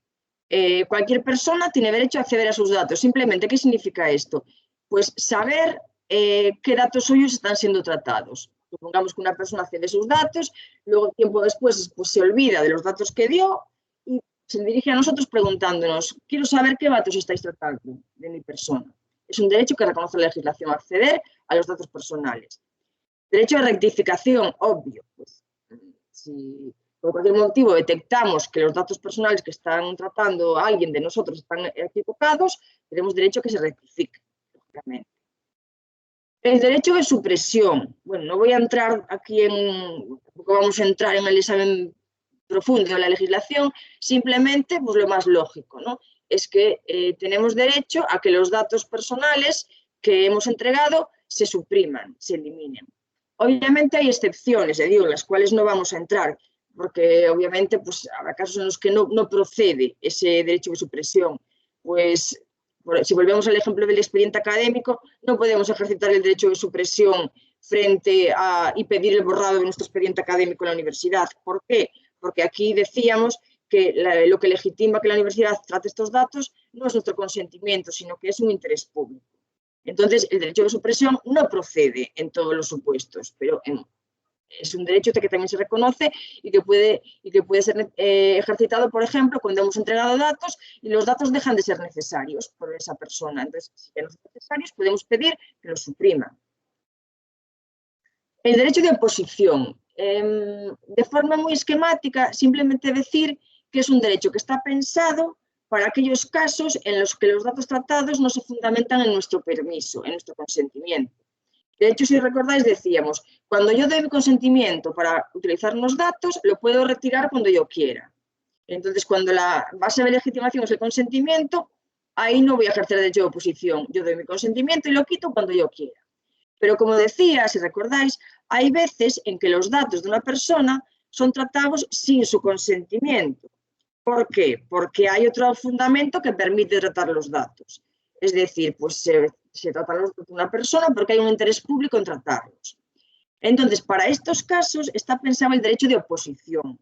cualquier persona tiene derecho a acceder a sus datos. Simplemente, ¿qué significa esto? Pues saber qué datos suyos están siendo tratados. Supongamos que una persona accede a sus datos, luego tiempo después pues, se olvida de los datos que dio y se dirige a nosotros preguntándonos, quiero saber qué datos estáis tratando de mi persona. Es un derecho que reconoce la legislación, acceder a los datos personales. Derecho de rectificación, obvio. Pues, si por cualquier motivo detectamos que los datos personales que están tratando a alguien de nosotros están equivocados, tenemos derecho a que se rectifique, lógicamente. El derecho de supresión. Bueno, no voy a entrar aquí tampoco vamos a entrar en el examen profundo de la legislación, simplemente pues lo más lógico, ¿no? Es que tenemos derecho a que los datos personales que hemos entregado se supriman, se eliminen. Obviamente hay excepciones, digo, en las cuales no vamos a entrar, porque obviamente pues, habrá casos en los que no procede ese derecho de supresión. Pues si volvemos al ejemplo del expediente académico, no podemos ejercitar el derecho de supresión frente a y pedir el borrado de nuestro expediente académico en la universidad. ¿Por qué? Porque aquí decíamos que lo que legitima que la universidad trate estos datos no es nuestro consentimiento, sino que es un interés público. Entonces, el derecho de supresión no procede en todos los supuestos, pero es un derecho que también se reconoce y que puede ser ejercitado, por ejemplo, cuando hemos entregado datos y los datos dejan de ser necesarios por esa persona. Entonces, si ya no son necesarios, podemos pedir que los supriman. El derecho de oposición. De forma muy esquemática, simplemente decir que es un derecho que está pensado para aquellos casos en los que los datos tratados no se fundamentan en nuestro permiso, en nuestro consentimiento. De hecho, si recordáis, decíamos, cuando yo doy mi consentimiento para utilizar unos datos, lo puedo retirar cuando yo quiera. Entonces, cuando la base de legitimación es el consentimiento, ahí no voy a ejercer el derecho de oposición. Yo doy mi consentimiento y lo quito cuando yo quiera. Pero como decía, si recordáis, hay veces en que los datos de una persona son tratados sin su consentimiento. ¿Por qué? Porque hay otro fundamento que permite tratar los datos. Es decir, pues se tratan los datos de una persona porque hay un interés público en tratarlos. Entonces, para estos casos está pensado el derecho de oposición.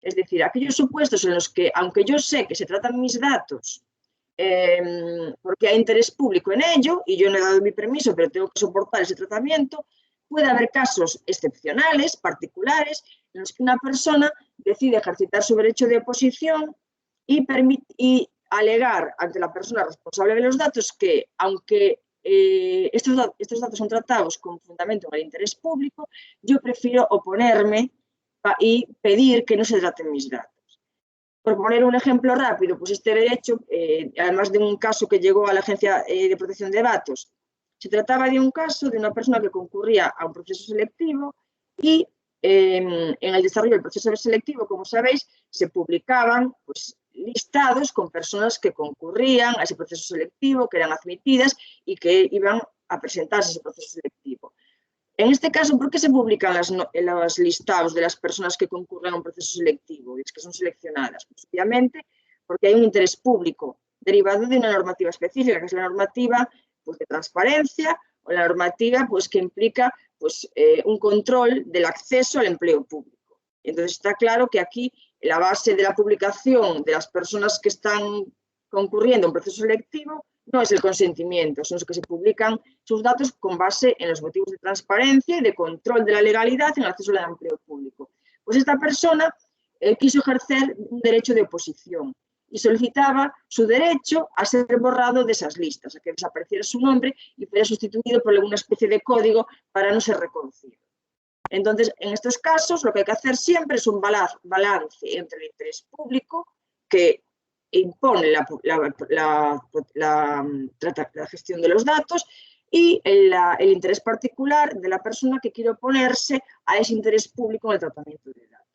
Es decir, aquellos supuestos en los que, aunque yo sé que se tratan mis datos porque hay interés público en ello y yo no he dado mi permiso, pero tengo que soportar ese tratamiento, puede haber casos excepcionales, particulares, en los que una persona decide ejercitar su derecho de oposición y alegar ante la persona responsable de los datos que, aunque estos datos son tratados con fundamento en el interés público, yo prefiero oponerme y pedir que no se traten mis datos. Por poner un ejemplo rápido, pues este derecho, además de un caso que llegó a la Agencia de Protección de Datos, se trataba de un caso de una persona que concurría a un proceso selectivo y en el desarrollo del proceso selectivo, como sabéis, se publicaban pues, listados con personas que concurrían a ese proceso selectivo, que eran admitidas y que iban a presentarse a ese proceso selectivo. En este caso, ¿por qué se publican los listados de las personas que concurren a un proceso selectivo y que son seleccionadas? Pues, obviamente, porque hay un interés público derivado de una normativa específica, que es la normativa pues, de transparencia o la normativa pues, que implica pues, un control del acceso al empleo público. Entonces, está claro que aquí la base de la publicación de las personas que están concurriendo a un proceso selectivo no es el consentimiento, son los que se publican sus datos con base en los motivos de transparencia y de control de la legalidad en el acceso al empleo público. Pues esta persona quiso ejercer un derecho de oposición y solicitaba su derecho a ser borrado de esas listas, a que desapareciera su nombre y fuera sustituido por alguna especie de código para no ser reconocido. Entonces, en estos casos, lo que hay que hacer siempre es un balance entre el interés público, que impone la gestión de los datos, y el interés particular de la persona que quiere oponerse a ese interés público en el tratamiento de datos.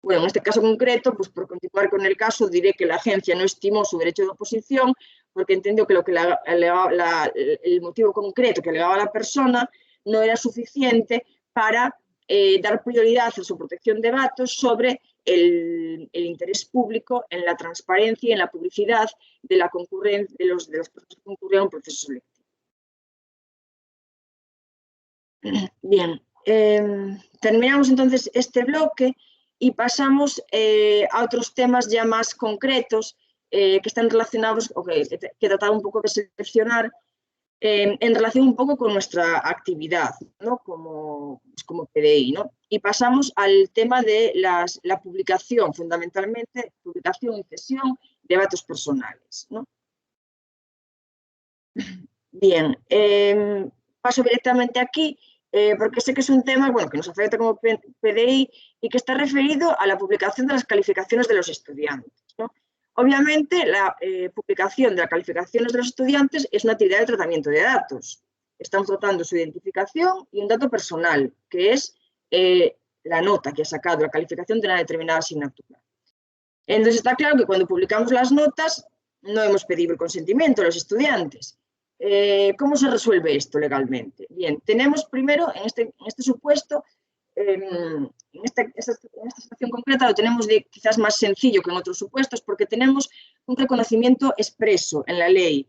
Bueno, en este caso concreto, pues por continuar con el caso, diré que la agencia no estimó su derecho de oposición porque entendió que el motivo concreto que alegaba la persona no era suficiente para dar prioridad a su protección de datos sobre el interés público en la transparencia y en la publicidad de las personas que concurren a un proceso selectivo. Bien, terminamos entonces este bloque y pasamos a otros temas ya más concretos que están relacionados, o que he tratado un poco de seleccionar en relación un poco con nuestra actividad, ¿no? Como PDI, ¿no? Y pasamos al tema de la publicación, fundamentalmente, publicación y cesión de datos personales, ¿no? Bien, paso directamente aquí, porque sé que es un tema, bueno, que nos afecta como PDI y que está referido a la publicación de las calificaciones de los estudiantes, ¿no? Obviamente, la publicación de las calificaciones de los estudiantes es una actividad de tratamiento de datos. Estamos tratando su identificación y un dato personal, que es la nota que ha sacado, la calificación de una determinada asignatura. Entonces, está claro que cuando publicamos las notas no hemos pedido el consentimiento de los estudiantes. ¿Cómo se resuelve esto legalmente? Bien, tenemos primero, en este supuesto, en esta situación concreta lo tenemos quizás más sencillo que en otros supuestos porque tenemos un reconocimiento expreso en la ley,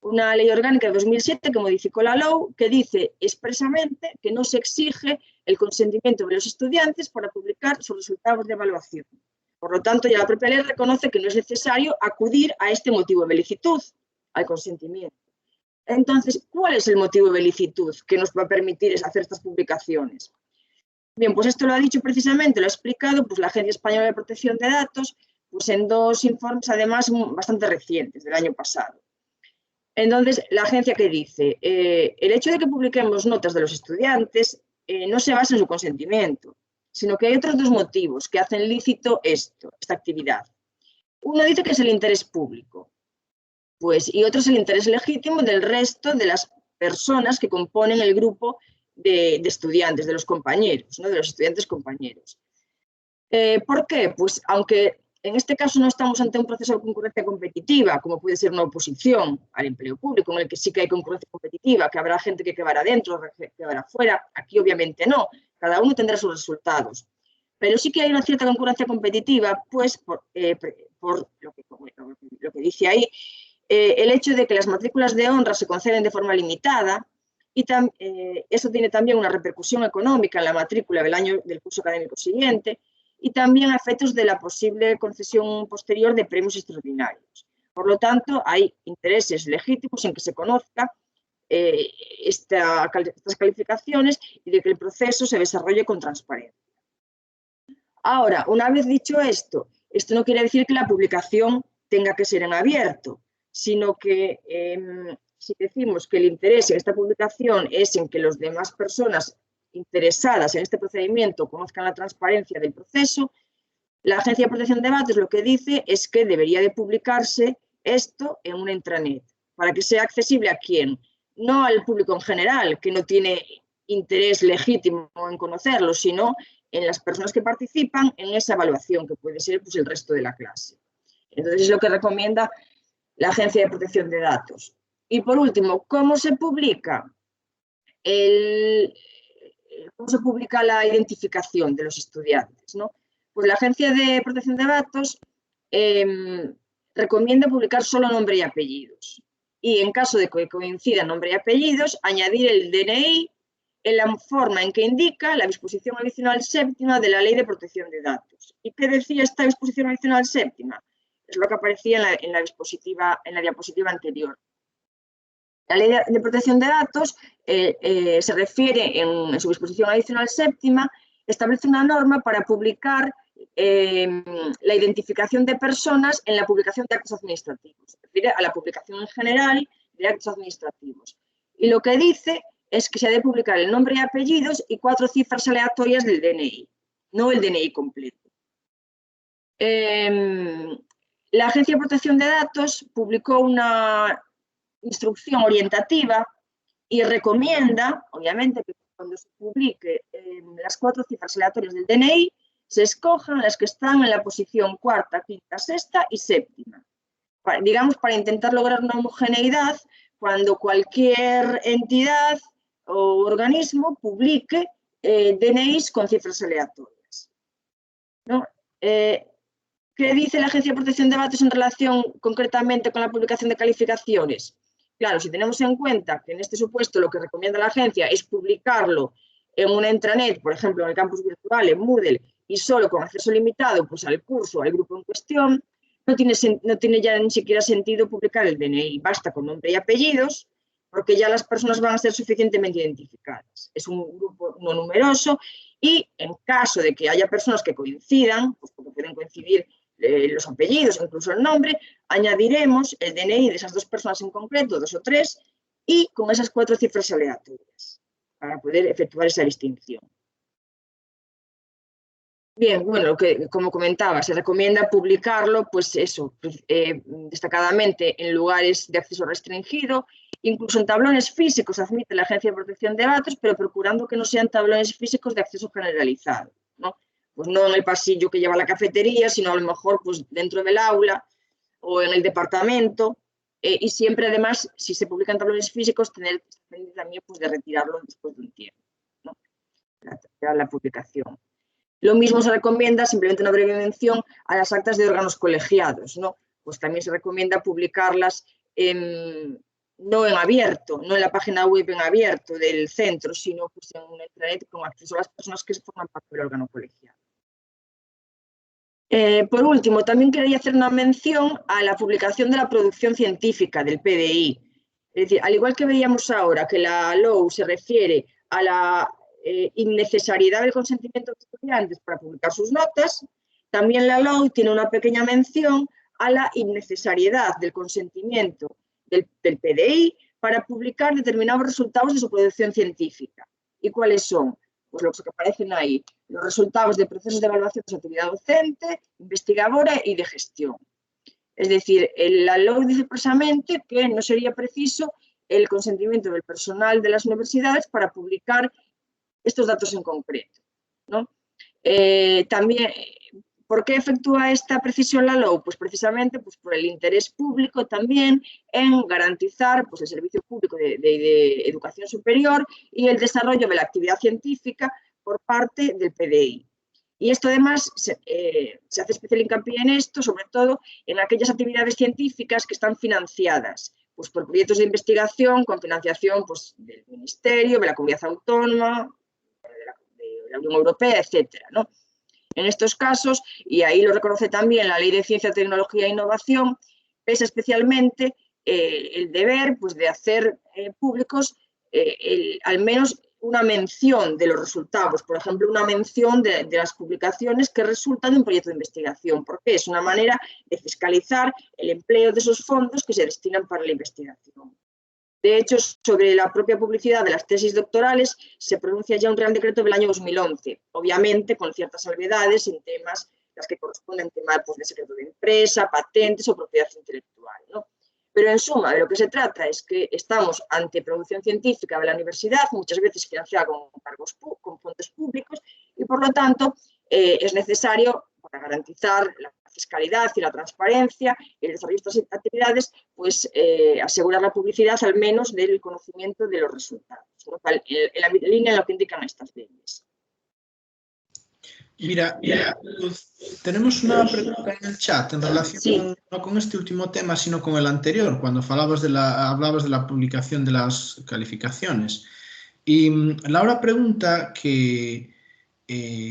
una ley orgánica de 2007 que modificó la LOU, que dice expresamente que no se exige el consentimiento de los estudiantes para publicar sus resultados de evaluación. Por lo tanto, ya la propia ley reconoce que no es necesario acudir a este motivo de licitud, al consentimiento. Entonces, ¿cuál es el motivo de licitud que nos va a permitir hacer estas publicaciones? Bien, pues esto lo ha dicho precisamente, lo ha explicado pues, la Agencia Española de Protección de Datos pues, en 2 informes, además, bastante recientes, del año pasado. Entonces, la agencia que dice, el hecho de que publiquemos notas de los estudiantes no se basa en su consentimiento, sino que hay otros 2 motivos que hacen lícito esta actividad. Uno dice que es el interés público, pues, y otro es el interés legítimo del resto de las personas que componen el grupo de estudiantes, de los compañeros, ¿no? De los estudiantes compañeros. ¿Por qué? Pues aunque en este caso no estamos ante un proceso de concurrencia competitiva, como puede ser una oposición al empleo público, en el que sí que hay concurrencia competitiva, que habrá gente que quedará dentro, que quedará fuera, aquí obviamente no, cada uno tendrá sus resultados. Pero sí que hay una cierta concurrencia competitiva, pues por lo que dice ahí, el hecho de que las matrículas de honra se conceden de forma limitada y eso tiene también una repercusión económica en la matrícula del curso académico siguiente y también a efectos de la posible concesión posterior de premios extraordinarios. Por lo tanto, hay intereses legítimos en que se conozca estas calificaciones y de que el proceso se desarrolle con transparencia. Ahora, una vez dicho esto no quiere decir que la publicación tenga que ser en abierto, sino que si decimos que el interés en esta publicación es en que las demás personas interesadas en este procedimiento conozcan la transparencia del proceso, la Agencia de Protección de Datos lo que dice es que debería de publicarse esto en una intranet, para que sea accesible a quién, no al público en general, que no tiene interés legítimo en conocerlo, sino en las personas que participan en esa evaluación, que puede ser pues, el resto de la clase. Entonces es lo que recomienda la Agencia de Protección de Datos. Y por último, ¿cómo se publica la identificación de los estudiantes, ¿no? Pues la Agencia de Protección de Datos recomienda publicar solo nombre y apellidos. Y en caso de que coincidan nombre y apellidos, añadir el DNI en la forma en que indica la disposición adicional séptima de la Ley de Protección de Datos. ¿Y qué decía esta disposición adicional séptima? Es lo que aparecía en la diapositiva anterior. La Ley de Protección de Datos se refiere en su disposición adicional séptima, establece una norma para publicar la identificación de personas en la publicación de actos administrativos. Se refiere a la publicación en general de actos administrativos. Y lo que dice es que se ha de publicar el nombre y apellidos y 4 cifras aleatorias del DNI, no el DNI completo. La Agencia de Protección de Datos publicó una instrucción orientativa y recomienda, obviamente, que cuando se publique las 4 cifras aleatorias del DNI, se escojan las que están en la posición cuarta, quinta, sexta y séptima. Digamos, para intentar lograr una homogeneidad cuando cualquier entidad o organismo publique DNIs con cifras aleatorias, ¿no? ¿Qué dice la Agencia de Protección de Datos en relación concretamente con la publicación de calificaciones? Claro, si tenemos en cuenta que en este supuesto lo que recomienda la agencia es publicarlo en una intranet, por ejemplo, en el campus virtual, en Moodle, y solo con acceso limitado pues, al curso, al grupo en cuestión, no tiene ya ni siquiera sentido publicar el DNI, basta con nombre y apellidos, porque ya las personas van a ser suficientemente identificadas. Es un grupo no numeroso y en caso de que haya personas que coincidan, pues porque pueden coincidir los apellidos, incluso el nombre, añadiremos el DNI de esas dos personas en concreto, 2 o 3, y con esas 4 cifras aleatorias, para poder efectuar esa distinción. Bien, bueno, como comentaba, se recomienda publicarlo, pues eso, destacadamente en lugares de acceso restringido, incluso en tablones físicos admite la Agencia de Protección de Datos, pero procurando que no sean tablones físicos de acceso generalizado, ¿no? Pues no en el pasillo que lleva a la cafetería, sino a lo mejor pues dentro del aula o en el departamento, y siempre además, si se publican tablones físicos, tener también pues, de retirarlo después de un tiempo, ¿no? La publicación. Lo mismo se recomienda, simplemente una breve mención, a las actas de órganos colegiados, ¿no? Pues también se recomienda publicarlas no en abierto, no en la página web en abierto del centro, sino pues en una intranet con acceso a las personas que forman parte del órgano colegiado. Por último, también quería hacer una mención a la publicación de la producción científica del PDI. Es decir, al igual que veíamos ahora que la LOU se refiere a la innecesariedad del consentimiento de los estudiantes para publicar sus notas, también la LOU tiene una pequeña mención a la innecesariedad del consentimiento del PDI para publicar determinados resultados de su producción científica. ¿Y cuáles son? Pues los que aparecen ahí, los resultados de procesos de evaluación de su actividad docente, investigadora y de gestión. Es decir, la LOU dice expresamente que no sería preciso el consentimiento del personal de las universidades para publicar estos datos en concreto, ¿no? También, ¿por qué efectúa esta precisión la LOU? Pues precisamente pues, por el interés público también en garantizar pues, el servicio público de educación superior y el desarrollo de la actividad científica por parte del PDI. Y esto además se hace especial hincapié en esto, sobre todo en aquellas actividades científicas que están financiadas pues, por proyectos de investigación con financiación pues, del Ministerio, de la Comunidad Autónoma, de la Unión Europea, etcétera, ¿no? En estos casos, y ahí lo reconoce también la Ley de Ciencia, Tecnología e Innovación, pesa especialmente el deber pues, de hacer públicos al menos una mención de los resultados, por ejemplo, una mención de las publicaciones que resultan de un proyecto de investigación, porque es una manera de fiscalizar el empleo de esos fondos que se destinan para la investigación. De hecho, sobre la propia publicidad de las tesis doctorales se pronuncia ya un Real Decreto del año 2011, obviamente con ciertas salvedades en temas, las que corresponden a temas pues, de secreto de empresa, patentes o propiedad intelectual, ¿no? Pero en suma, de lo que se trata es que estamos ante producción científica de la universidad, muchas veces financiada con fondos públicos, y por lo tanto es necesario, para garantizar la fiscalidad y la transparencia y el desarrollo de estas actividades, pues asegurar la publicidad al menos del conocimiento de los resultados, ¿no? En la línea en lo que indican estas leyes. Mira, tenemos una pregunta en el chat en relación no con este último tema, sino con el anterior, cuando hablabas de la publicación de las calificaciones. Y Laura pregunta que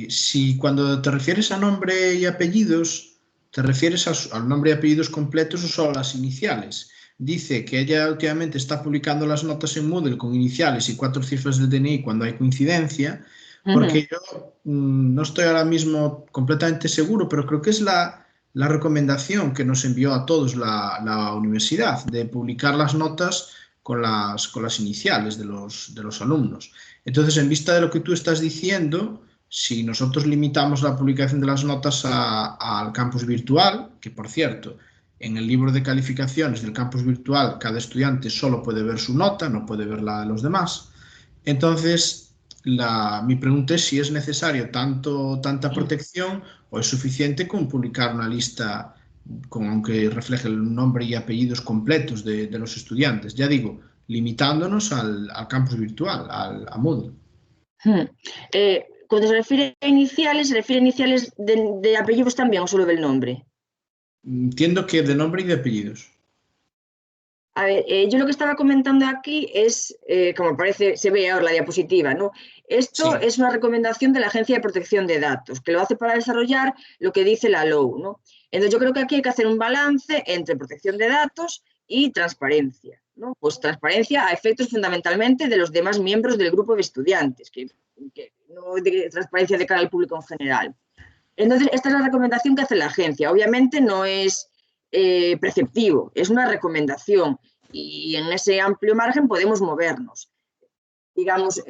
si cuando te refieres a nombre y apellidos, te refieres al nombre y apellidos completos o solo a las iniciales. Dice que ella últimamente está publicando las notas en Moodle con iniciales y 4 cifras del DNI cuando hay coincidencia, porque yo no estoy ahora mismo completamente seguro, pero creo que es la recomendación que nos envió a todos la universidad, de publicar las notas con las iniciales de los alumnos. Entonces, en vista de lo que tú estás diciendo, si nosotros limitamos la publicación de las notas al campus virtual, que por cierto, en el libro de calificaciones del campus virtual, cada estudiante solo puede ver su nota, no puede ver la de los demás. Entonces, mi pregunta es si es necesario tanta protección o es suficiente con publicar una lista aunque refleje el nombre y apellidos completos de los estudiantes. Ya digo, limitándonos al campus virtual, a Moodle. Cuando se refiere a iniciales de apellidos también o solo del nombre. Entiendo que de nombre y de apellidos. A ver, yo lo que estaba comentando aquí es, como parece, se ve ahora la diapositiva, ¿no? Esto Sí. es una recomendación de la Agencia de Protección de Datos, que lo hace para desarrollar lo que dice la LOU, ¿no? Entonces yo creo que aquí hay que hacer un balance entre protección de datos y transparencia, ¿no? Pues transparencia a efectos fundamentalmente de los demás miembros del grupo de estudiantes, que no de transparencia de cara al público en general. Entonces, esta es la recomendación que hace la agencia. Obviamente no es preceptivo, es una recomendación y en ese amplio margen podemos movernos. Digamos,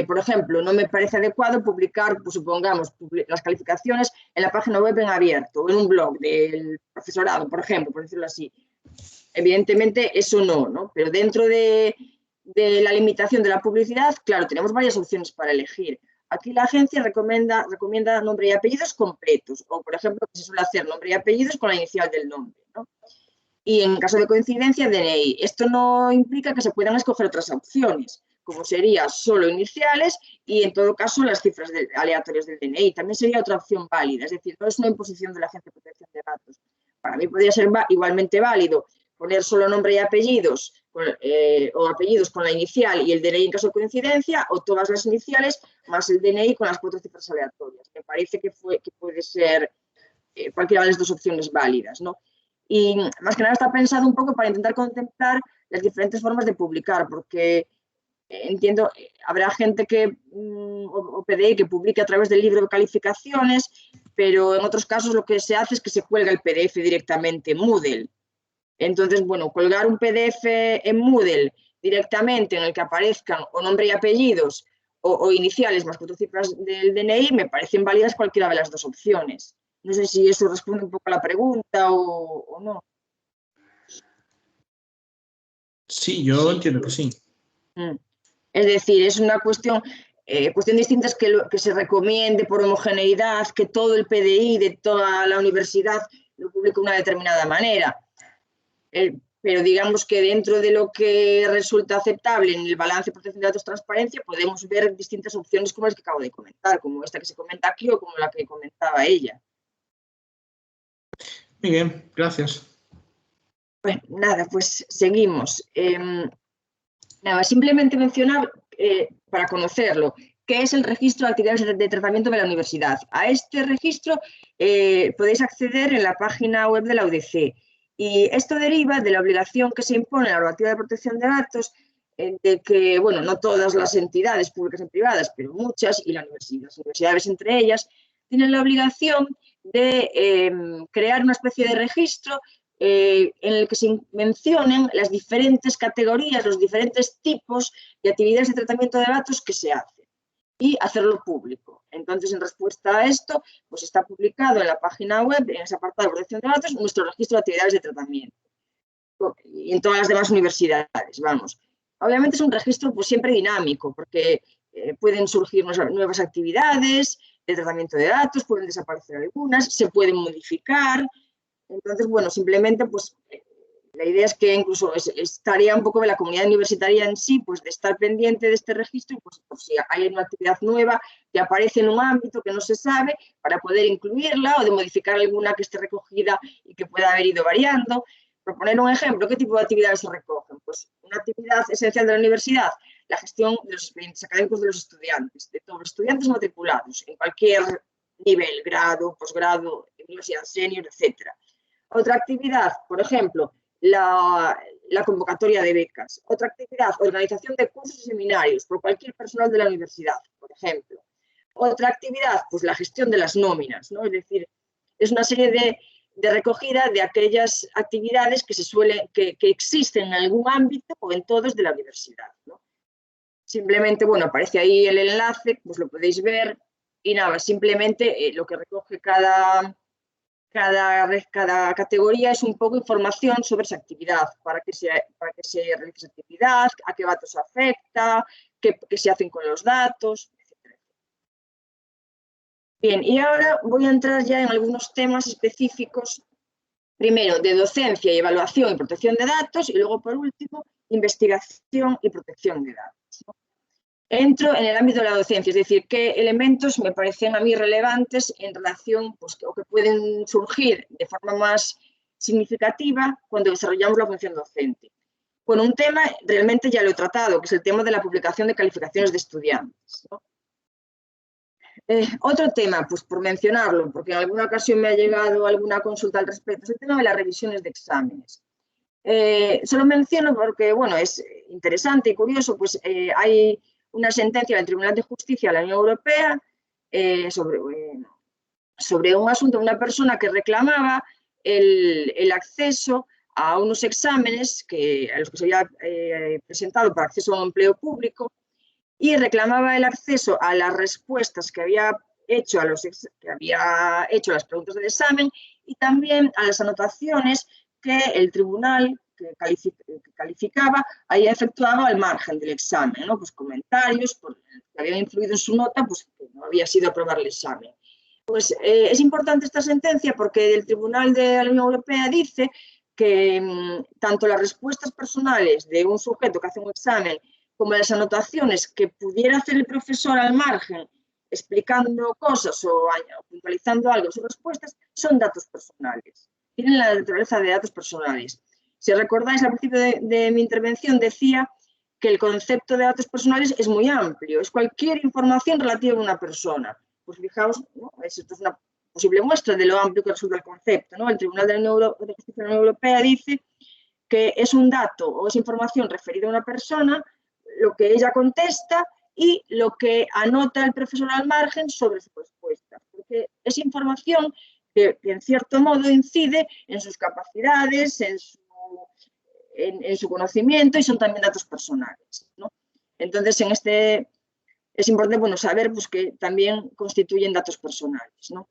por ejemplo, no me parece adecuado publicar, pues, supongamos, las calificaciones en la página web en abierto o en un blog del profesorado, por ejemplo, por decirlo así. Evidentemente eso no, ¿no? Pero dentro de la limitación de la publicidad, claro, tenemos varias opciones para elegir. Aquí la agencia recomienda nombre y apellidos completos, o por ejemplo, que se suele hacer nombre y apellidos con la inicial del nombre, ¿no? Y en caso de coincidencia, DNI. Esto no implica que se puedan escoger otras opciones, como sería solo iniciales y en todo caso las cifras aleatorias del DNI. También sería otra opción válida, es decir, no es una imposición de la Agencia de Protección de Datos. Para mí podría ser igualmente válido poner solo nombre y apellidos o apellidos con la inicial y el DNI en caso de coincidencia, o todas las iniciales más el DNI con las 4 cifras aleatorias. Me parece que puede ser cualquiera de las dos opciones válidas, ¿no? Y más que nada está pensado un poco para intentar contemplar las diferentes formas de publicar, porque entiendo, habrá gente que, o PDI, que publique a través del libro de calificaciones, pero en otros casos lo que se hace es que se cuelga el PDF directamente en Moodle. Entonces, bueno, colgar un PDF en Moodle directamente en el que aparezcan o nombre y apellidos o iniciales más 4 cifras del DNI me parecen válidas cualquiera de las dos opciones. No sé si eso responde un poco a la pregunta o no. Sí, yo entiendo que sí. Es decir, es una cuestión distinta es que se recomiende por homogeneidad que todo el PDI de toda la universidad lo publique de una determinada manera. Pero digamos que dentro de lo que resulta aceptable en el balance de protección de datos transparencia podemos ver distintas opciones como las que acabo de comentar, como esta que se comenta aquí o como la que comentaba ella. Muy bien, gracias. Bueno, nada, pues seguimos. Nada, simplemente mencionar, para conocerlo, qué es el registro de actividades de tratamiento de la universidad. A este registro podéis acceder en la página web de la UDC. Y esto deriva de la obligación que se impone en la normativa de protección de datos de que, bueno, no todas las entidades públicas y privadas, pero muchas, y las universidades entre ellas, tienen la obligación de crear una especie de registro en el que se mencionen las diferentes categorías, los diferentes tipos de actividades de tratamiento de datos que se hacen y hacerlo público. Entonces, en respuesta a esto, pues está publicado en la página web, en ese apartado de protección de datos, nuestro registro de actividades de tratamiento. Y en todas las demás universidades, vamos. Obviamente es un registro pues siempre dinámico, porque pueden surgir nuevas actividades de tratamiento de datos, pueden desaparecer algunas, se pueden modificar. Entonces, bueno, simplemente pues la idea es que incluso es tarea un poco de la comunidad universitaria en sí, pues de estar pendiente de este registro y pues si hay una actividad nueva que aparece en un ámbito que no se sabe, para poder incluirla o de modificar alguna que esté recogida y que pueda haber ido variando. Por poner un ejemplo, ¿qué tipo de actividades se recogen? Pues una actividad esencial de la universidad, la gestión de los expedientes académicos de los estudiantes, de todos los estudiantes matriculados, en cualquier nivel, grado, posgrado, universidad senior, etcétera. Otra actividad, por ejemplo, la convocatoria de becas. Otra actividad, organización de cursos y seminarios por cualquier personal de la universidad, por ejemplo. Otra actividad, pues la gestión de las nóminas, ¿no? Es decir, es una serie de recogida de aquellas actividades que existen en algún ámbito o en todos de la universidad, ¿no? Simplemente, bueno, aparece ahí el enlace, pues lo podéis ver y nada, simplemente lo que recoge cada categoría es un poco información sobre esa actividad, para qué se realiza esa actividad, a qué datos afecta, qué se hacen con los datos, etc. Bien, y ahora voy a entrar ya en algunos temas específicos, primero de docencia y evaluación y protección de datos, y luego, por último, investigación y protección de datos, ¿no? Entro en el ámbito de la docencia, es decir, qué elementos me parecen a mí relevantes en relación, pues, o que pueden surgir de forma más significativa cuando desarrollamos la función docente. Bueno, un tema realmente ya lo he tratado, que es el tema de la publicación de calificaciones de estudiantes, ¿no? Otro tema, pues por mencionarlo, porque en alguna ocasión me ha llegado alguna consulta al respecto, es el tema de las revisiones de exámenes. Solo menciono porque, bueno, es interesante y curioso, pues hay una sentencia del Tribunal de Justicia de la Unión Europea sobre un asunto de una persona que reclamaba el acceso a unos exámenes a los que se había presentado para acceso a un empleo público, y reclamaba el acceso a las respuestas que había hecho a las preguntas del examen y también a las anotaciones que el tribunal que calificaba había efectuado al margen del examen, ¿no? Pues comentarios que habían influido en su nota, pues que no había sido aprobar el examen. Pues es importante esta sentencia porque el Tribunal de la Unión Europea dice que tanto las respuestas personales de un sujeto que hace un examen como las anotaciones que pudiera hacer el profesor al margen, explicando cosas o puntualizando algo en sus respuestas, son datos personales. Tienen la naturaleza de datos personales. Si recordáis, al principio de mi intervención decía que el concepto de datos personales es muy amplio, es cualquier información relativa a una persona. Pues fijaos, ¿no? Esto es una posible muestra de lo amplio que resulta el concepto, ¿no? El Tribunal de Justicia de la Unión Europea dice que es un dato o es información referida a una persona, lo que ella contesta y lo que anota el profesor al margen sobre su respuesta, porque es información que en cierto modo incide en sus capacidades, en su conocimiento, y son también datos personales, ¿no? Entonces, es importante, bueno, saber pues, que también constituyen datos personales, ¿no?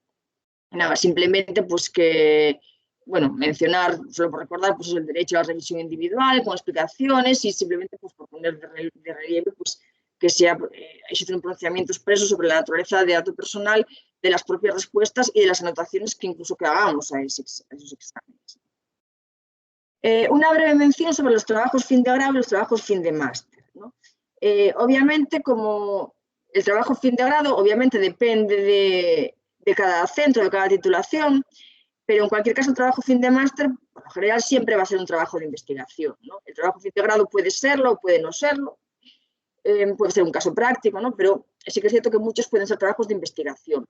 Nada, simplemente pues que, bueno, mencionar, solo por recordar, pues el derecho a la revisión individual con explicaciones y simplemente pues por poner de relieve pues que existe un pronunciamiento expreso sobre la naturaleza de dato personal de las propias respuestas y de las anotaciones que incluso que hagamos a esos exámenes. Una breve mención sobre los trabajos fin de grado y los trabajos fin de máster, ¿no? Obviamente, como el trabajo fin de grado, obviamente depende de cada centro, de cada titulación, pero en cualquier caso el trabajo fin de máster, por lo general, siempre va a ser un trabajo de investigación, ¿no? El trabajo fin de grado puede serlo o puede no serlo, puede ser un caso práctico, ¿no? Pero sí que es cierto que muchos pueden ser trabajos de investigación.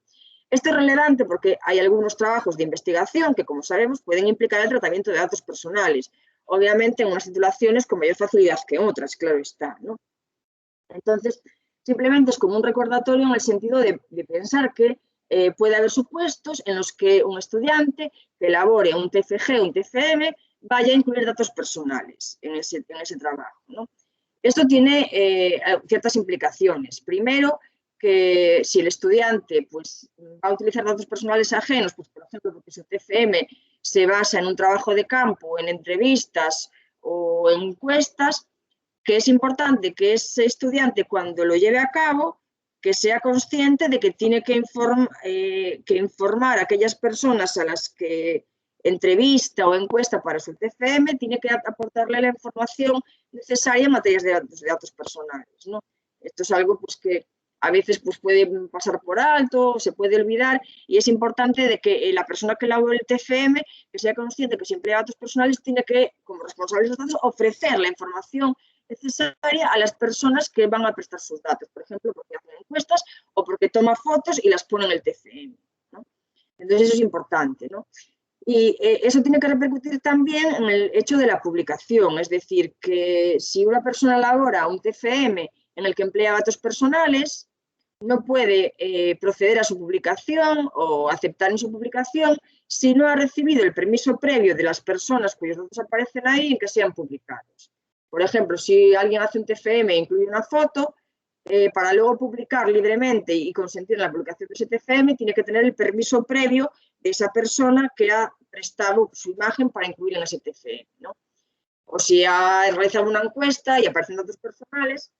Esto es relevante porque hay algunos trabajos de investigación que, como sabemos, pueden implicar el tratamiento de datos personales, obviamente en unas titulaciones con mayor facilidad que otras, claro está, ¿no? Entonces, simplemente es como un recordatorio en el sentido de pensar que puede haber supuestos en los que un estudiante que elabore un TFG o un TFM vaya a incluir datos personales en ese trabajo, ¿no? Esto tiene ciertas implicaciones. Primero, que si el estudiante pues, va a utilizar datos personales ajenos, pues, por ejemplo, porque su TFM se basa en un trabajo de campo, en entrevistas o en encuestas, que es importante que ese estudiante, cuando lo lleve a cabo, que sea consciente de que tiene que informar a aquellas personas a las que entrevista o encuesta para su TFM, tiene que aportarle la información necesaria en materias de datos personales, ¿no? Esto es algo pues, que a veces pues, puede pasar por alto, se puede olvidar, y es importante de que la persona que elabore el TFM, que sea consciente que si emplea datos personales, tiene que, como responsable de los datos, ofrecer la información necesaria a las personas que van a prestar sus datos, por ejemplo, porque hacen encuestas o porque toma fotos y las pone en el TFM, ¿no? Entonces eso es importante, ¿no? Y eso tiene que repercutir también en el hecho de la publicación, es decir, que si una persona elabora un TFM en el que emplea datos personales, no puede proceder a su publicación o aceptar en su publicación si no ha recibido el permiso previo de las personas cuyos datos aparecen ahí en que sean publicados. Por ejemplo, si alguien hace un TFM e incluye una foto, para luego publicar libremente y consentir en la publicación de ese TFM, tiene que tener el permiso previo de esa persona que ha prestado su imagen para incluir en ese TFM, ¿no? O si ha realizado una encuesta y aparecen datos personales,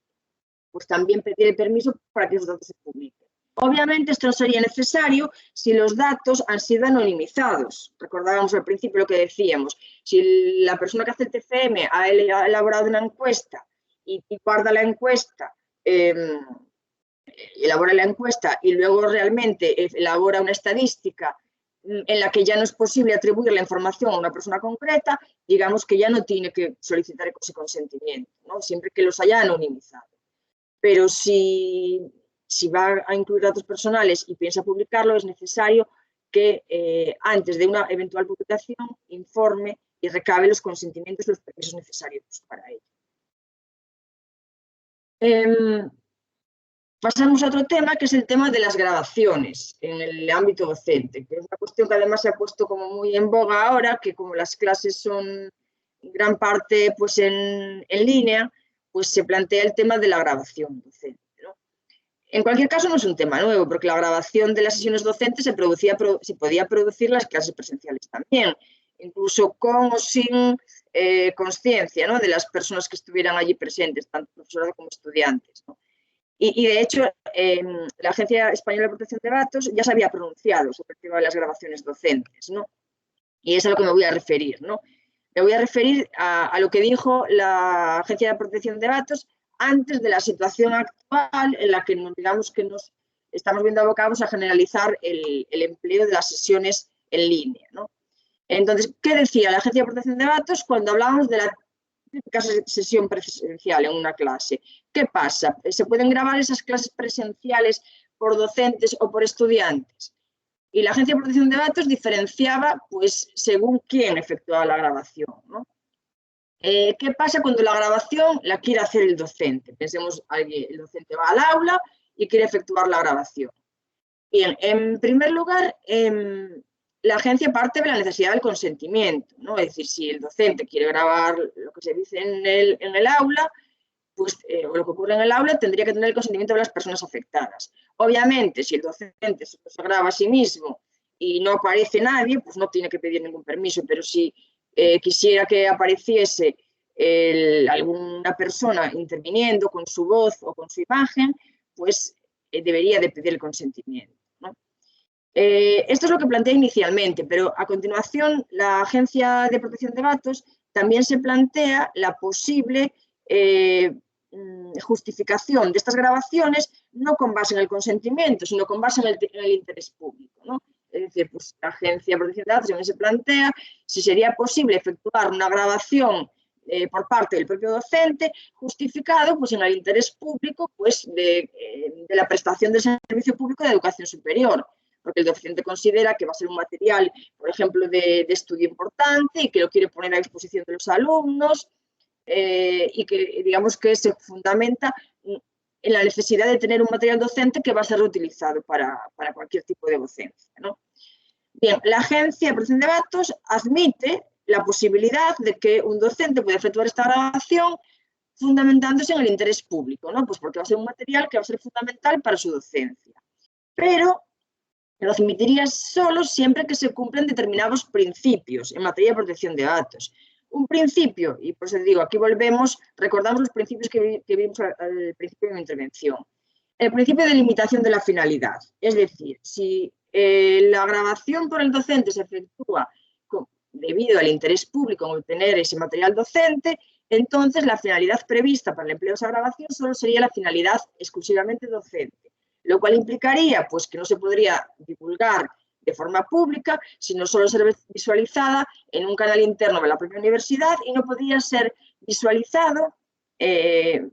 pues también pedir el permiso para que esos datos se publiquen. Obviamente esto no sería necesario si los datos han sido anonimizados. Recordábamos al principio lo que decíamos. Si la persona que hace el TFM ha elaborado una encuesta y guarda la encuesta, elabora la encuesta y luego realmente elabora una estadística en la que ya no es posible atribuir la información a una persona concreta, digamos que ya no tiene que solicitar ese consentimiento, ¿no? Siempre que los haya anonimizado. Pero si va a incluir datos personales y piensa publicarlo, es necesario que antes de una eventual publicación informe y recabe los consentimientos y los permisos necesarios para ello. Pasamos a otro tema, que es el tema de las grabaciones en el ámbito docente, que es una cuestión que además se ha puesto como muy en boga ahora, que como las clases son en gran parte pues en línea, pues se plantea el tema de la grabación docente, ¿no? En cualquier caso no es un tema nuevo, porque la grabación de las sesiones docentes se podía producir en las clases presenciales también, incluso con o sin consciencia, ¿no?, de las personas que estuvieran allí presentes, tanto profesorado como estudiantes, ¿no? Y de hecho, la Agencia Española de Protección de Datos ya se había pronunciado sobre el tema de las grabaciones docentes, ¿no? Y es a lo que me voy a referir, ¿no? Me voy a referir a lo que dijo la Agencia de Protección de Datos antes de la situación actual en la que digamos que nos estamos viendo abocados a generalizar el empleo de las sesiones en línea, ¿no? Entonces, ¿qué decía la Agencia de Protección de Datos cuando hablábamos de la típica sesión presencial en una clase? ¿Qué pasa? ¿Se pueden grabar esas clases presenciales por docentes o por estudiantes? Y la Agencia de Protección de Datos diferenciaba pues según quién efectuaba la grabación, ¿no? ¿Qué pasa cuando la grabación la quiere hacer el docente? Pensemos, el docente va al aula y quiere efectuar la grabación. Bien, en primer lugar, la agencia parte de la necesidad del consentimiento, ¿no? Es decir, si el docente quiere grabar lo que se dice en el aula, pues o lo que ocurre en el aula, tendría que tener el consentimiento de las personas afectadas. Obviamente, si el docente se graba a sí mismo y no aparece nadie, pues no tiene que pedir ningún permiso, pero si quisiera que apareciese alguna persona interviniendo con su voz o con su imagen, pues debería de pedir el consentimiento, ¿no? Esto es lo que plantea inicialmente, pero a continuación la Agencia de Protección de Datos también se plantea la posible justificación de estas grabaciones no con base en el consentimiento, sino con base en el interés público, ¿no? Es decir, pues la Agencia de Protección de Datos también se plantea si sería posible efectuar una grabación por parte del propio docente justificado pues, en el interés público pues, de la prestación del servicio público de educación superior, porque el docente considera que va a ser un material, por ejemplo, de estudio importante y que lo quiere poner a disposición de los alumnos y que, digamos, que se fundamenta en la necesidad de tener un material docente que va a ser reutilizado para cualquier tipo de docencia, ¿no? Bien, la Agencia de Protección de Datos admite la posibilidad de que un docente pueda efectuar esta grabación fundamentándose en el interés público, ¿no? Pues porque va a ser un material que va a ser fundamental para su docencia. Pero lo admitiría solo siempre que se cumplen determinados principios en materia de protección de datos. Un principio, y por eso digo, aquí recordamos los principios que vimos al principio de mi intervención. El principio de limitación de la finalidad, es decir, si la grabación por el docente se efectúa debido al interés público en obtener ese material docente, entonces la finalidad prevista para el empleo de esa grabación solo sería la finalidad exclusivamente docente, lo cual implicaría pues, que no se podría divulgar de forma pública, sino solo ser visualizada en un canal interno de la propia universidad y no podría ser visualizado en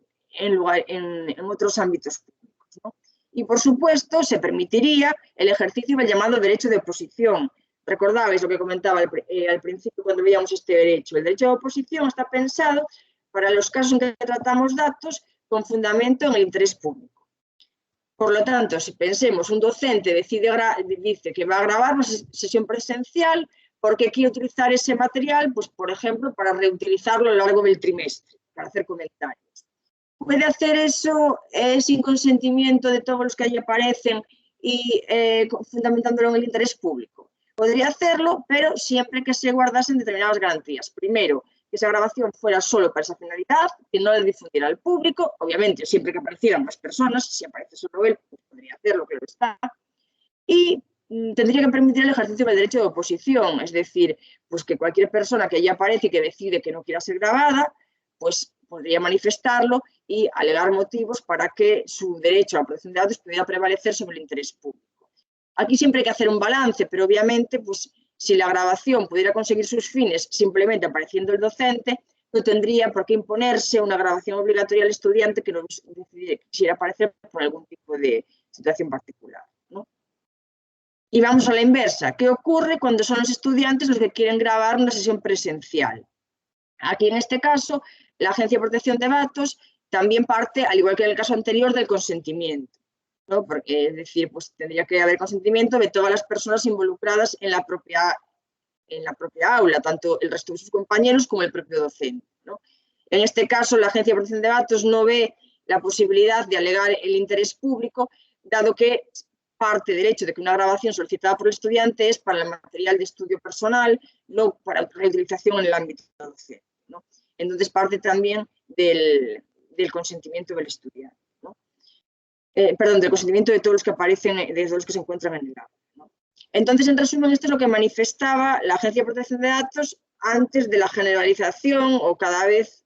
otros ámbitos públicos, ¿no? Y, por supuesto, se permitiría el ejercicio del llamado derecho de oposición. Recordabais lo que comentaba al principio cuando veíamos este derecho. El derecho de oposición está pensado para los casos en que tratamos datos con fundamento en el interés público. Por lo tanto, si pensemos, un docente dice que va a grabar una sesión presencial porque quiere utilizar ese material, pues, por ejemplo, para reutilizarlo a lo largo del trimestre, para hacer comentarios. ¿Puede hacer eso sin consentimiento de todos los que allí aparecen y fundamentándolo en el interés público? Podría hacerlo, pero siempre que se guardasen determinadas garantías. Primero, que esa grabación fuera solo para esa finalidad, que no la difundiera al público, obviamente siempre que aparecieran más personas, si aparece solo él, pues podría hacerlo, claro está, y tendría que permitir el ejercicio del derecho de oposición, es decir, pues que cualquier persona que allí aparece y que decide que no quiera ser grabada, pues podría manifestarlo y alegar motivos para que su derecho a la protección de datos pudiera prevalecer sobre el interés público. Aquí siempre hay que hacer un balance, pero obviamente, pues, si la grabación pudiera conseguir sus fines simplemente apareciendo el docente, no tendría por qué imponerse una grabación obligatoria al estudiante que no quisiera aparecer por algún tipo de situación particular, ¿no? Y vamos a la inversa. ¿Qué ocurre cuando son los estudiantes los que quieren grabar una sesión presencial? Aquí, en este caso, la Agencia de Protección de Datos también parte, al igual que en el caso anterior, del consentimiento, ¿no? Porque, es decir, pues tendría que haber consentimiento de todas las personas involucradas en la propia aula, tanto el resto de sus compañeros como el propio docente, ¿no? En este caso, la Agencia de Protección de Datos no ve la posibilidad de alegar el interés público, dado que parte del hecho de que una grabación solicitada por el estudiante es para el material de estudio personal, no para reutilización en el ámbito docente, ¿no? Entonces, parte también del consentimiento del estudiante, ¿no? Perdón, del consentimiento de todos los que aparecen, de todos los que se encuentran en el aula, ¿no? Entonces, en resumen, esto es lo que manifestaba la Agencia de Protección de Datos antes de la generalización o cada vez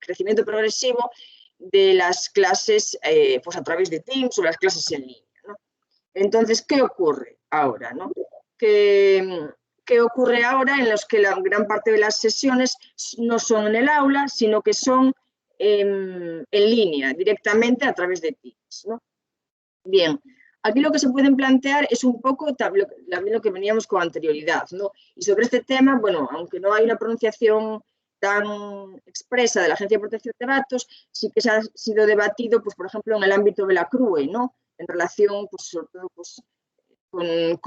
crecimiento progresivo de las clases pues a través de Teams o las clases en línea, ¿no? Entonces, ¿qué ocurre ahora, ¿no? ¿Qué ocurre ahora en los que la gran parte de las sesiones no son en el aula, sino que son en línea, directamente a través de Teams, ¿no? Bien, aquí lo que se pueden plantear es un poco también lo que veníamos con anterioridad, ¿no? Y sobre este tema, bueno, aunque no hay una pronunciación tan expresa de la Agencia de Protección de Datos, sí que se ha sido debatido, pues, por ejemplo, en el ámbito de la CRUE, ¿no? En relación, pues, sobre todo, pues, con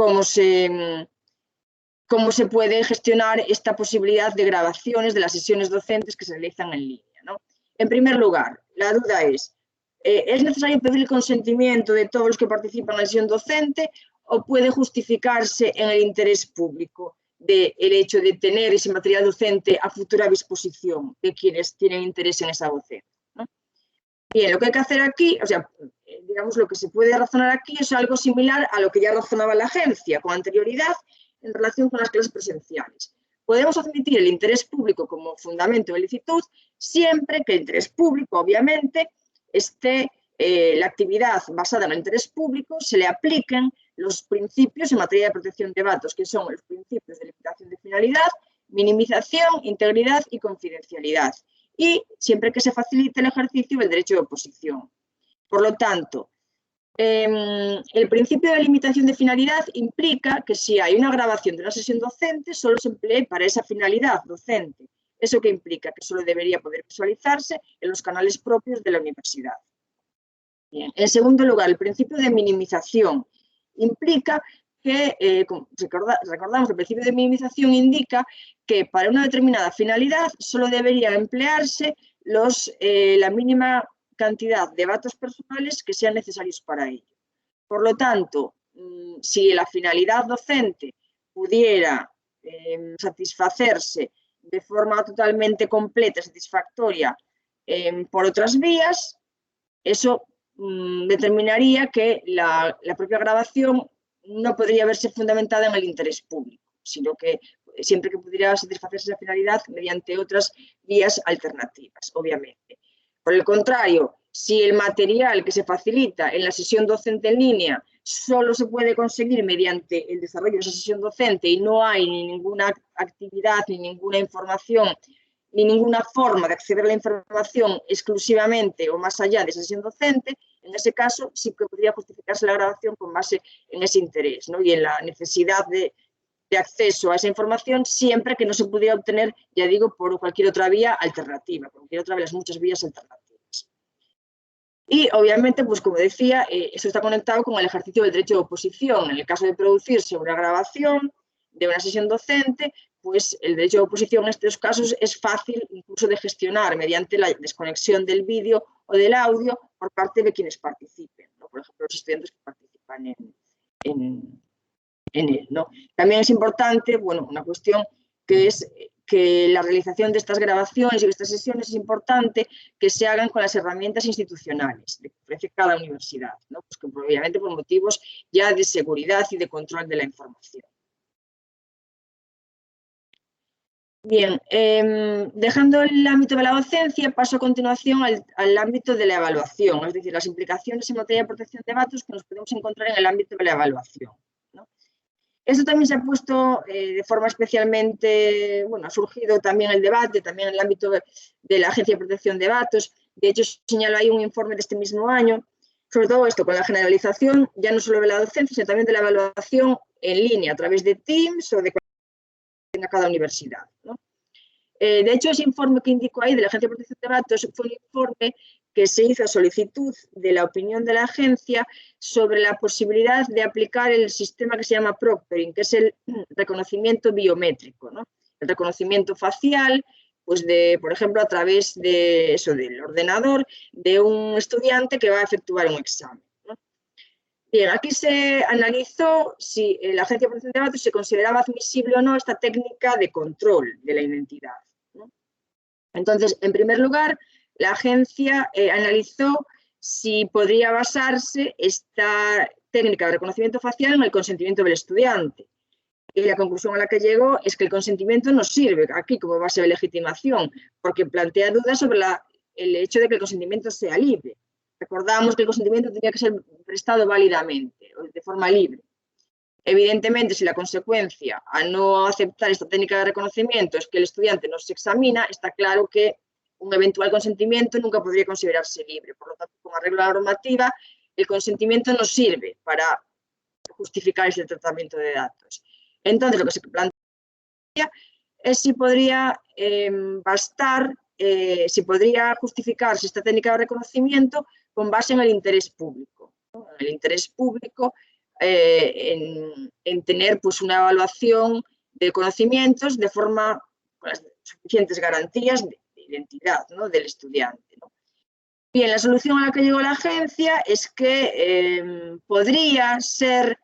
cómo se puede gestionar esta posibilidad de grabaciones de las sesiones docentes que se realizan en línea, ¿no? En primer lugar, la duda ¿es necesario pedir el consentimiento de todos los que participan en la sesión docente o puede justificarse en el interés público del hecho de tener ese material docente a futura disposición de quienes tienen interés en esa docencia, ¿no? Bien, lo que hay que hacer aquí, o sea, digamos, lo que se puede razonar aquí es algo similar a lo que ya razonaba la agencia con anterioridad en relación con las clases presenciales. Podemos admitir el interés público como fundamento de licitud siempre que el interés público, obviamente, esté la actividad basada en el interés público, se le apliquen los principios en materia de protección de datos, que son los principios de limitación de finalidad, minimización, integridad y confidencialidad, y siempre que se facilite el ejercicio del derecho de oposición. Por lo tanto, el principio de limitación de finalidad implica que si hay una grabación de una sesión docente, solo se emplee para esa finalidad docente. ¿Eso qué implica? Que solo debería poder visualizarse en los canales propios de la universidad. Bien. En segundo lugar, el principio de minimización implica que, recordamos que el principio de minimización indica que para una determinada finalidad solo debería emplearse la mínima cantidad de datos personales que sean necesarios para ello. Por lo tanto, si la finalidad docente pudiera satisfacerse de forma totalmente completa, satisfactoria, por otras vías, eso determinaría que la propia grabación no podría verse fundamentada en el interés público, sino que siempre que pudiera satisfacerse esa finalidad mediante otras vías alternativas, obviamente. Por el contrario, si el material que se facilita en la sesión docente en línea solo se puede conseguir mediante el desarrollo de esa sesión docente y no hay ni ninguna actividad, ni ninguna información, ni ninguna forma de acceder a la información exclusivamente o más allá de esa sesión docente, en ese caso sí que podría justificarse la grabación con base en ese interés, ¿no? Y en la necesidad de acceso a esa información siempre que no se pudiera obtener, ya digo, por cualquier otra vía alternativa, por cualquier otra de las muchas vías alternativas. Y obviamente, pues como decía, eso está conectado con el ejercicio del derecho de oposición. En el caso de producirse una grabación de una sesión docente, pues el derecho de oposición en estos casos es fácil incluso de gestionar mediante la desconexión del vídeo o del audio por parte de quienes participen, ¿no? Por ejemplo, los estudiantes que participan en él, ¿no? También es importante, bueno, una cuestión que es que la realización de estas grabaciones y de estas sesiones es importante que se hagan con las herramientas institucionales que ofrece cada universidad, ¿no? Pues que obviamente por motivos ya de seguridad y de control de la información. Bien, dejando el ámbito de la docencia, paso a continuación al ámbito de la evaluación, es decir, las implicaciones en materia de protección de datos que nos podemos encontrar en el ámbito de la evaluación, ¿no? Esto también se ha puesto de forma especialmente, bueno, ha surgido también el debate, también en el ámbito de la Agencia de Protección de Datos. De hecho, señalo ahí un informe de este mismo año, sobre todo esto, con la generalización, ya no solo de la docencia, sino también de la evaluación en línea, a través de Teams o de tenga cada universidad, ¿no? De hecho, ese informe que indico ahí de la Agencia de Protección de Datos fue un informe que se hizo a solicitud de la opinión de la agencia sobre la posibilidad de aplicar el sistema que se llama proctoring, que es el reconocimiento biométrico, ¿no? El reconocimiento facial, pues por ejemplo, a través de eso, del ordenador de un estudiante que va a efectuar un examen, ¿no? Bien, aquí se analizó si la Agencia de Protección de Datos se consideraba admisible o no esta técnica de control de la identidad, ¿no? Entonces, en primer lugar, la agencia analizó si podría basarse esta técnica de reconocimiento facial en el consentimiento del estudiante. Y la conclusión a la que llegó es que el consentimiento no sirve aquí como base de legitimación, porque plantea dudas sobre el hecho de que el consentimiento sea libre. Recordamos que el consentimiento tenía que ser prestado válidamente, de forma libre. Evidentemente, si la consecuencia a no aceptar esta técnica de reconocimiento es que el estudiante no se examina, está claro que un eventual consentimiento nunca podría considerarse libre. Por lo tanto, como arreglo la normativa, el consentimiento no sirve para justificar ese tratamiento de datos. Entonces, lo que se plantea es si podría si podría justificarse esta técnica de reconocimiento con base en el interés público, ¿no? El interés público en tener pues, una evaluación de conocimientos de forma con las suficientes garantías de identidad, ¿no? Del estudiante, ¿no? Bien, la solución a la que llegó la agencia es que podría ser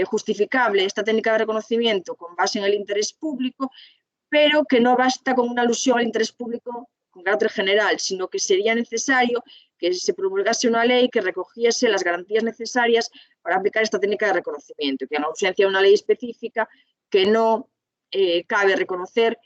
justificable esta técnica de reconocimiento con base en el interés público, pero que no basta con una alusión al interés público con carácter general, sino que sería necesario que se promulgase una ley que recogiese las garantías necesarias para aplicar esta técnica de reconocimiento, que en ausencia de una ley específica que no cabe reconocer,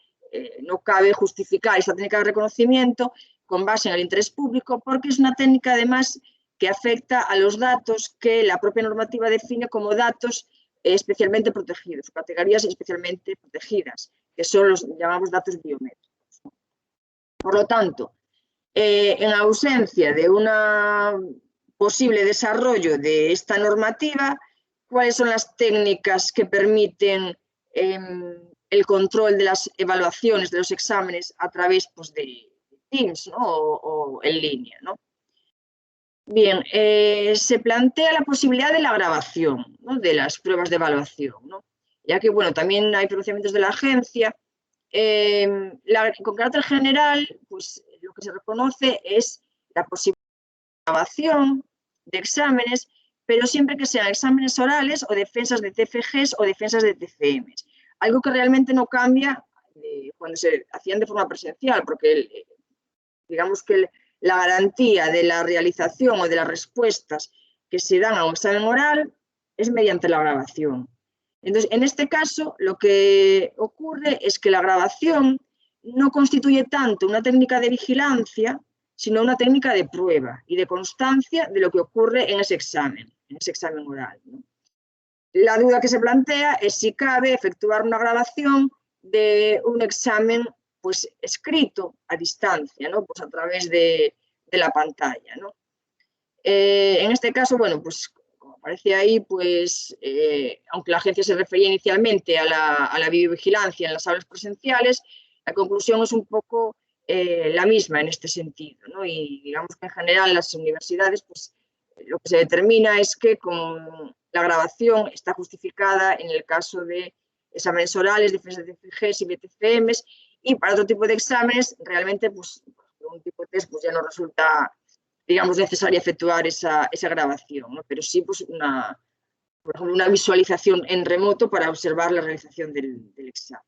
no cabe justificar esta técnica de reconocimiento con base en el interés público, porque es una técnica además que afecta a los datos que la propia normativa define como datos especialmente protegidos, categorías especialmente protegidas, que son los llamamos datos biométricos. Por lo tanto, en ausencia de un posible desarrollo de esta normativa, ¿cuáles son las técnicas que permiten el control de las evaluaciones de los exámenes a través pues, de Teams, ¿no? o en línea, ¿no? Bien, se plantea la posibilidad de la grabación, ¿no? de las pruebas de evaluación, ¿no? Ya que, bueno, también hay procedimientos de la agencia. Con carácter general, pues lo que se reconoce es la posibilidad de grabación de exámenes, pero siempre que sean exámenes orales o defensas de TFGs o defensas de TCMs. Algo que realmente no cambia cuando se hacían de forma presencial, porque digamos que la garantía de la realización o de las respuestas que se dan a un examen oral es mediante la grabación. Entonces, en este caso, lo que ocurre es que la grabación no constituye tanto una técnica de vigilancia, sino una técnica de prueba y de constancia de lo que ocurre en ese examen oral, ¿no? La duda que se plantea es si cabe efectuar una grabación de un examen pues, escrito a distancia, ¿no? Pues a través de la pantalla, ¿no? En este caso, bueno, pues como aparece ahí, pues aunque la agencia se refería inicialmente a la videovigilancia en las aulas presenciales, la conclusión es un poco la misma en este sentido, ¿no? Y digamos que en general las universidades, pues lo que se determina es que con la grabación está justificada en el caso de exámenes orales, defensas de TFGs y BTCMs, y para otro tipo de exámenes realmente pues un tipo de test pues ya no resulta, digamos, necesario efectuar esa grabación, ¿no? Pero sí pues por ejemplo, una visualización en remoto para observar la realización del examen.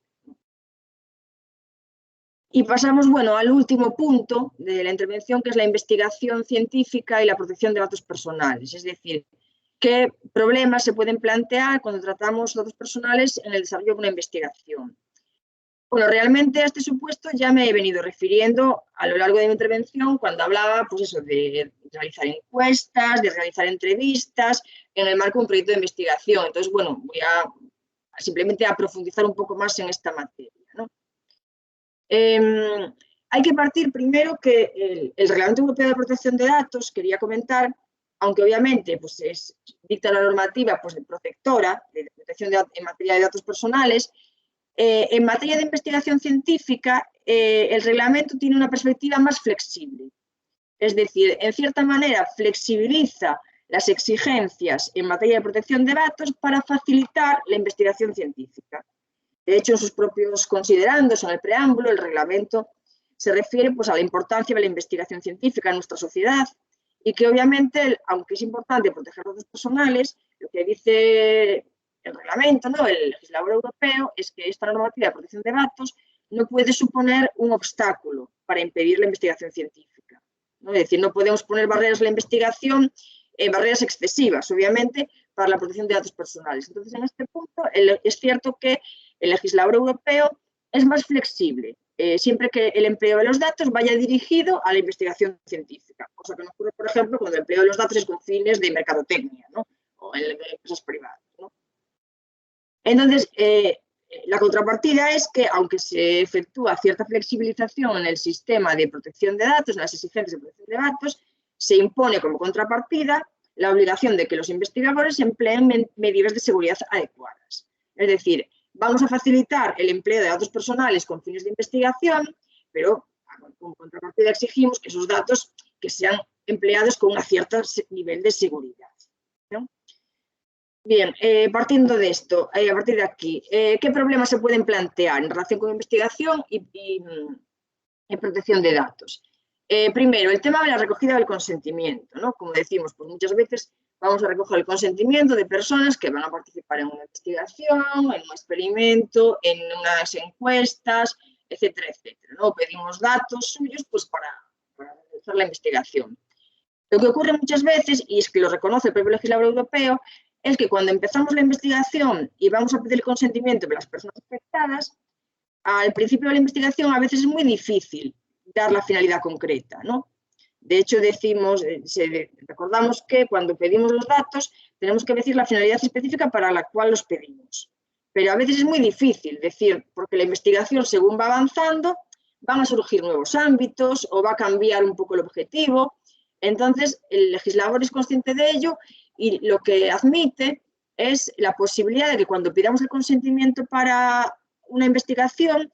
Y pasamos, bueno, al último punto de la intervención, que es la investigación científica y la protección de datos personales. Es decir, qué problemas se pueden plantear cuando tratamos datos personales en el desarrollo de una investigación. Bueno, realmente a este supuesto ya me he venido refiriendo a lo largo de mi intervención cuando hablaba, pues eso, de realizar encuestas, de realizar entrevistas en el marco de un proyecto de investigación. Entonces, bueno, voy simplemente a profundizar un poco más en esta materia, ¿no? Hay que partir primero que el Reglamento Europeo de Protección de Datos, quería comentar, aunque obviamente pues dicta la normativa pues, protectora de protección en materia de datos personales, en materia de investigación científica, el reglamento tiene una perspectiva más flexible. Es decir, en cierta manera flexibiliza las exigencias en materia de protección de datos para facilitar la investigación científica. De hecho, en sus propios considerandos, en el preámbulo, el reglamento se refiere pues, a la importancia de la investigación científica en nuestra sociedad y que obviamente, aunque es importante proteger datos personales, lo que dice el reglamento, ¿no? El legislador europeo, es que esta normativa de protección de datos no puede suponer un obstáculo para impedir la investigación científica, ¿no? Es decir, no podemos poner barreras a la investigación, barreras excesivas, obviamente, para la protección de datos personales. Entonces, en este punto, es cierto que el legislador europeo es más flexible, siempre que el empleo de los datos vaya dirigido a la investigación científica, cosa que no ocurre, por ejemplo, cuando el empleo de los datos es con fines de mercadotecnia, ¿no? O en empresas privadas, ¿no? Entonces, la contrapartida es que, aunque se efectúa cierta flexibilización en el sistema de protección de datos, en las exigencias de protección de datos, se impone como contrapartida la obligación de que los investigadores empleen medidas de seguridad adecuadas. Es decir, vamos a facilitar el empleo de datos personales con fines de investigación, pero como contrapartida exigimos que esos datos que sean empleados con un cierto nivel de seguridad, ¿no? Bien, partiendo de esto, a partir de aquí, ¿qué problemas se pueden plantear en relación con investigación y protección de datos? Primero, el tema de la recogida del consentimiento, ¿no? Como decimos, pues muchas veces vamos a recoger el consentimiento de personas que van a participar en una investigación, en un experimento, en unas encuestas, etcétera, etcétera, ¿no? Pedimos datos suyos pues, para realizar la investigación. Lo que ocurre muchas veces, y es que lo reconoce el propio legislador europeo, es que cuando empezamos la investigación y vamos a pedir el consentimiento de las personas afectadas, al principio de la investigación a veces es muy difícil dar la finalidad concreta, ¿no? De hecho, recordamos que cuando pedimos los datos tenemos que decir la finalidad específica para la cual los pedimos. Pero a veces es muy difícil decir, porque la investigación, según va avanzando, van a surgir nuevos ámbitos o va a cambiar un poco el objetivo. Entonces, el legislador es consciente de ello y lo que admite es la posibilidad de que cuando pidamos el consentimiento para una investigación,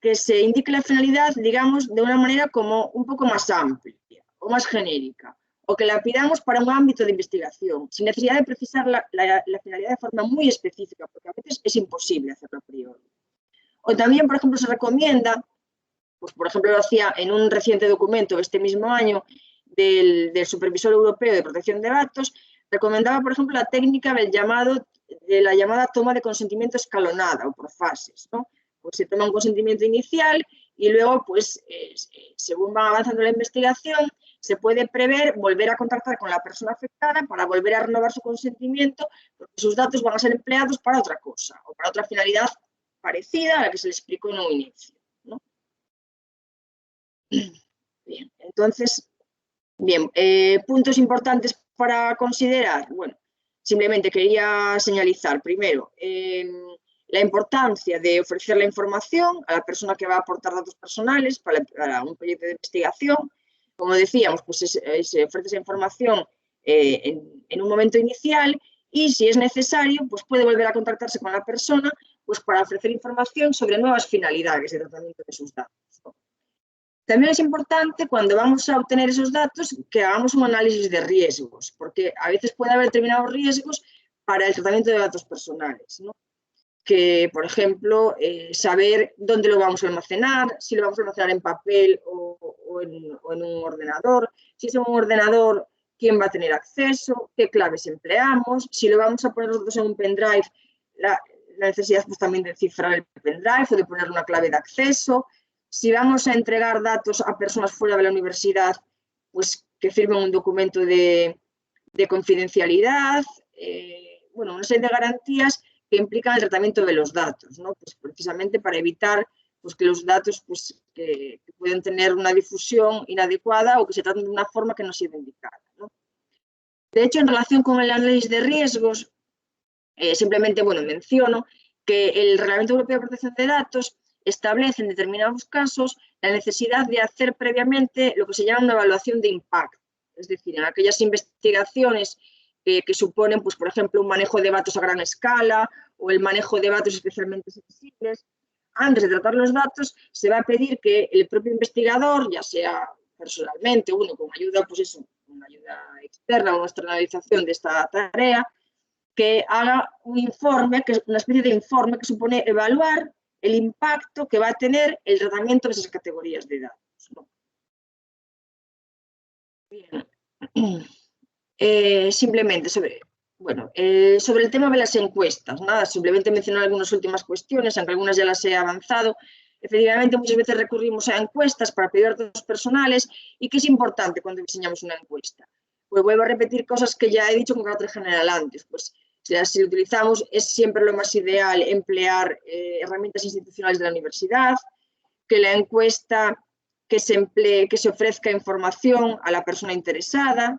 que se indique la finalidad, digamos, de una manera como un poco más amplia o más genérica, o que la pidamos para un ámbito de investigación, sin necesidad de precisar la finalidad de forma muy específica, porque a veces es imposible hacerlo a priori. O también, por ejemplo, se recomienda, pues por ejemplo lo hacía en un reciente documento de este mismo año del Supervisor Europeo de Protección de Datos, recomendaba, por ejemplo, la técnica de la llamada toma de consentimiento escalonada o por fases, ¿no? Pues se toma un consentimiento inicial y luego, pues, según va avanzando la investigación, se puede prever volver a contactar con la persona afectada para volver a renovar su consentimiento, porque sus datos van a ser empleados para otra cosa o para otra finalidad parecida a la que se le explicó en un inicio, ¿no? Bien, entonces, bien, puntos importantes para considerar. Bueno, simplemente quería señalizar primero la importancia de ofrecer la información a la persona que va a aportar datos personales para un proyecto de investigación. Como decíamos, pues se ofrece esa información en un momento inicial y, si es necesario, pues puede volver a contactarse con la persona pues, para ofrecer información sobre nuevas finalidades de tratamiento de sus datos, ¿no? También es importante, cuando vamos a obtener esos datos, que hagamos un análisis de riesgos, porque a veces puede haber determinados riesgos para el tratamiento de datos personales, ¿no? Que, por ejemplo, saber dónde lo vamos a almacenar, si lo vamos a almacenar en papel o en un ordenador, si es en un ordenador, quién va a tener acceso, qué claves empleamos, si lo vamos a poner nosotros en un pendrive, la necesidad pues, también de cifrar el pendrive o de poner una clave de acceso. Si vamos a entregar datos a personas fuera de la universidad, pues que firmen un documento de confidencialidad, bueno, una serie de garantías que implican el tratamiento de los datos, ¿no? Pues precisamente para evitar pues que los datos pues, que pueden tener una difusión inadecuada o que se tratan de una forma que no sea indicada, ¿no? De hecho, en relación con el análisis de riesgos, simplemente, bueno, menciono que el Reglamento Europeo de Protección de Datos establece en determinados casos la necesidad de hacer previamente lo que se llama una evaluación de impacto, es decir, en aquellas investigaciones que suponen, pues, por ejemplo, un manejo de datos a gran escala o el manejo de datos especialmente sensibles. Antes de tratar los datos, se va a pedir que el propio investigador, ya sea personalmente, uno con ayuda, pues eso, una ayuda externa o una externalización de esta tarea, que haga un informe, que es una especie de informe que supone evaluar el impacto que va a tener el tratamiento de esas categorías de datos, ¿no? Bien. Simplemente sobre el tema de las encuestas, nada, simplemente mencionar algunas últimas cuestiones, aunque algunas ya las he avanzado. Efectivamente, muchas veces recurrimos a encuestas para pedir datos personales y que es importante cuando diseñamos una encuesta. Pues vuelvo a repetir cosas que ya he dicho con carácter general antes, pues si lo utilizamos es siempre lo más ideal emplear herramientas institucionales de la universidad, que la encuesta que se ofrezca información a la persona interesada,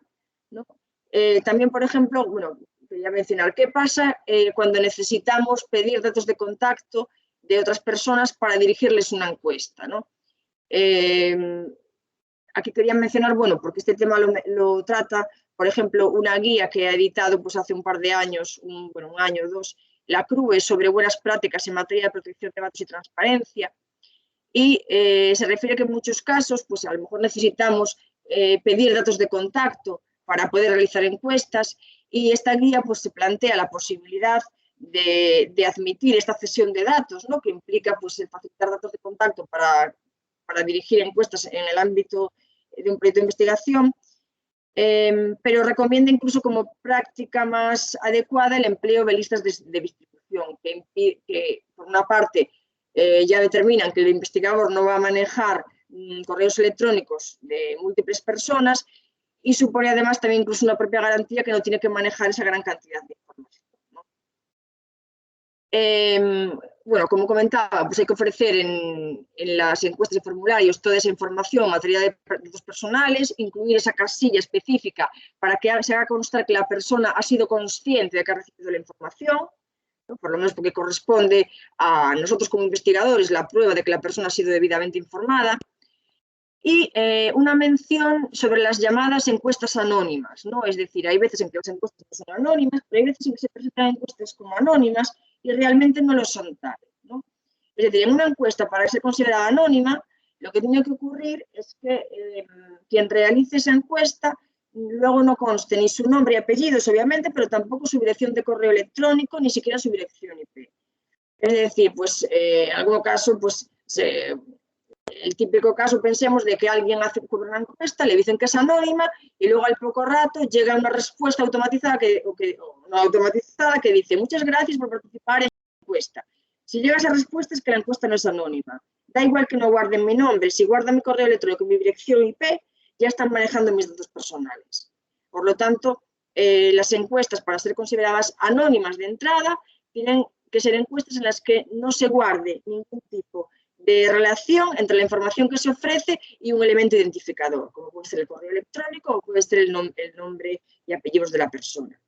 ¿no? También, por ejemplo, bueno, quería mencionar, ¿qué pasa cuando necesitamos pedir datos de contacto de otras personas para dirigirles una encuesta, ¿no? Aquí quería mencionar, bueno, porque este tema lo trata, por ejemplo, una guía que ha editado pues, hace un par de años, un año o dos, la CRUE, sobre buenas prácticas en materia de protección de datos y transparencia. Y se refiere que en muchos casos, pues a lo mejor necesitamos pedir datos de contacto para poder realizar encuestas, y esta guía pues, se plantea la posibilidad de admitir esta cesión de datos, ¿no? Que implica pues, el facilitar datos de contacto para dirigir encuestas en el ámbito de un proyecto de investigación, pero recomienda incluso como práctica más adecuada el empleo de listas de distribución, que por una parte ya determinan que el investigador no va a manejar correos electrónicos de múltiples personas, y supone además también incluso una propia garantía que no tiene que manejar esa gran cantidad de información, ¿no? Bueno, como comentaba, pues hay que ofrecer en las encuestas y formularios toda esa información en materia de datos personales, incluir esa casilla específica para que se haga constar que la persona ha sido consciente de que ha recibido la información, ¿no? Por lo menos porque corresponde a nosotros como investigadores la prueba de que la persona ha sido debidamente informada. Y una mención sobre las llamadas encuestas anónimas, ¿no? Es decir, hay veces en que las encuestas no son anónimas, pero hay veces en que se presentan encuestas como anónimas y realmente no lo son tal, ¿no? Es decir, en una encuesta, para ser considerada anónima, lo que tiene que ocurrir es que quien realice esa encuesta luego no conste ni su nombre y apellidos, obviamente, pero tampoco su dirección de correo electrónico, ni siquiera su dirección IP. Es decir, pues en algún caso, pues el típico caso, pensemos, de que alguien hace una encuesta, le dicen que es anónima y luego al poco rato llega una respuesta automatizada o no automatizada que dice muchas gracias por participar en la encuesta. Si llega esa respuesta es que la encuesta no es anónima. Da igual que no guarden mi nombre, si guardan mi correo electrónico y mi dirección IP, ya están manejando mis datos personales. Por lo tanto, las encuestas, para ser consideradas anónimas de entrada, tienen que ser encuestas en las que no se guarde ningún tipo de relación entre la información que se ofrece y un elemento identificador, como puede ser el correo electrónico o puede ser el nombre y apellidos de la persona.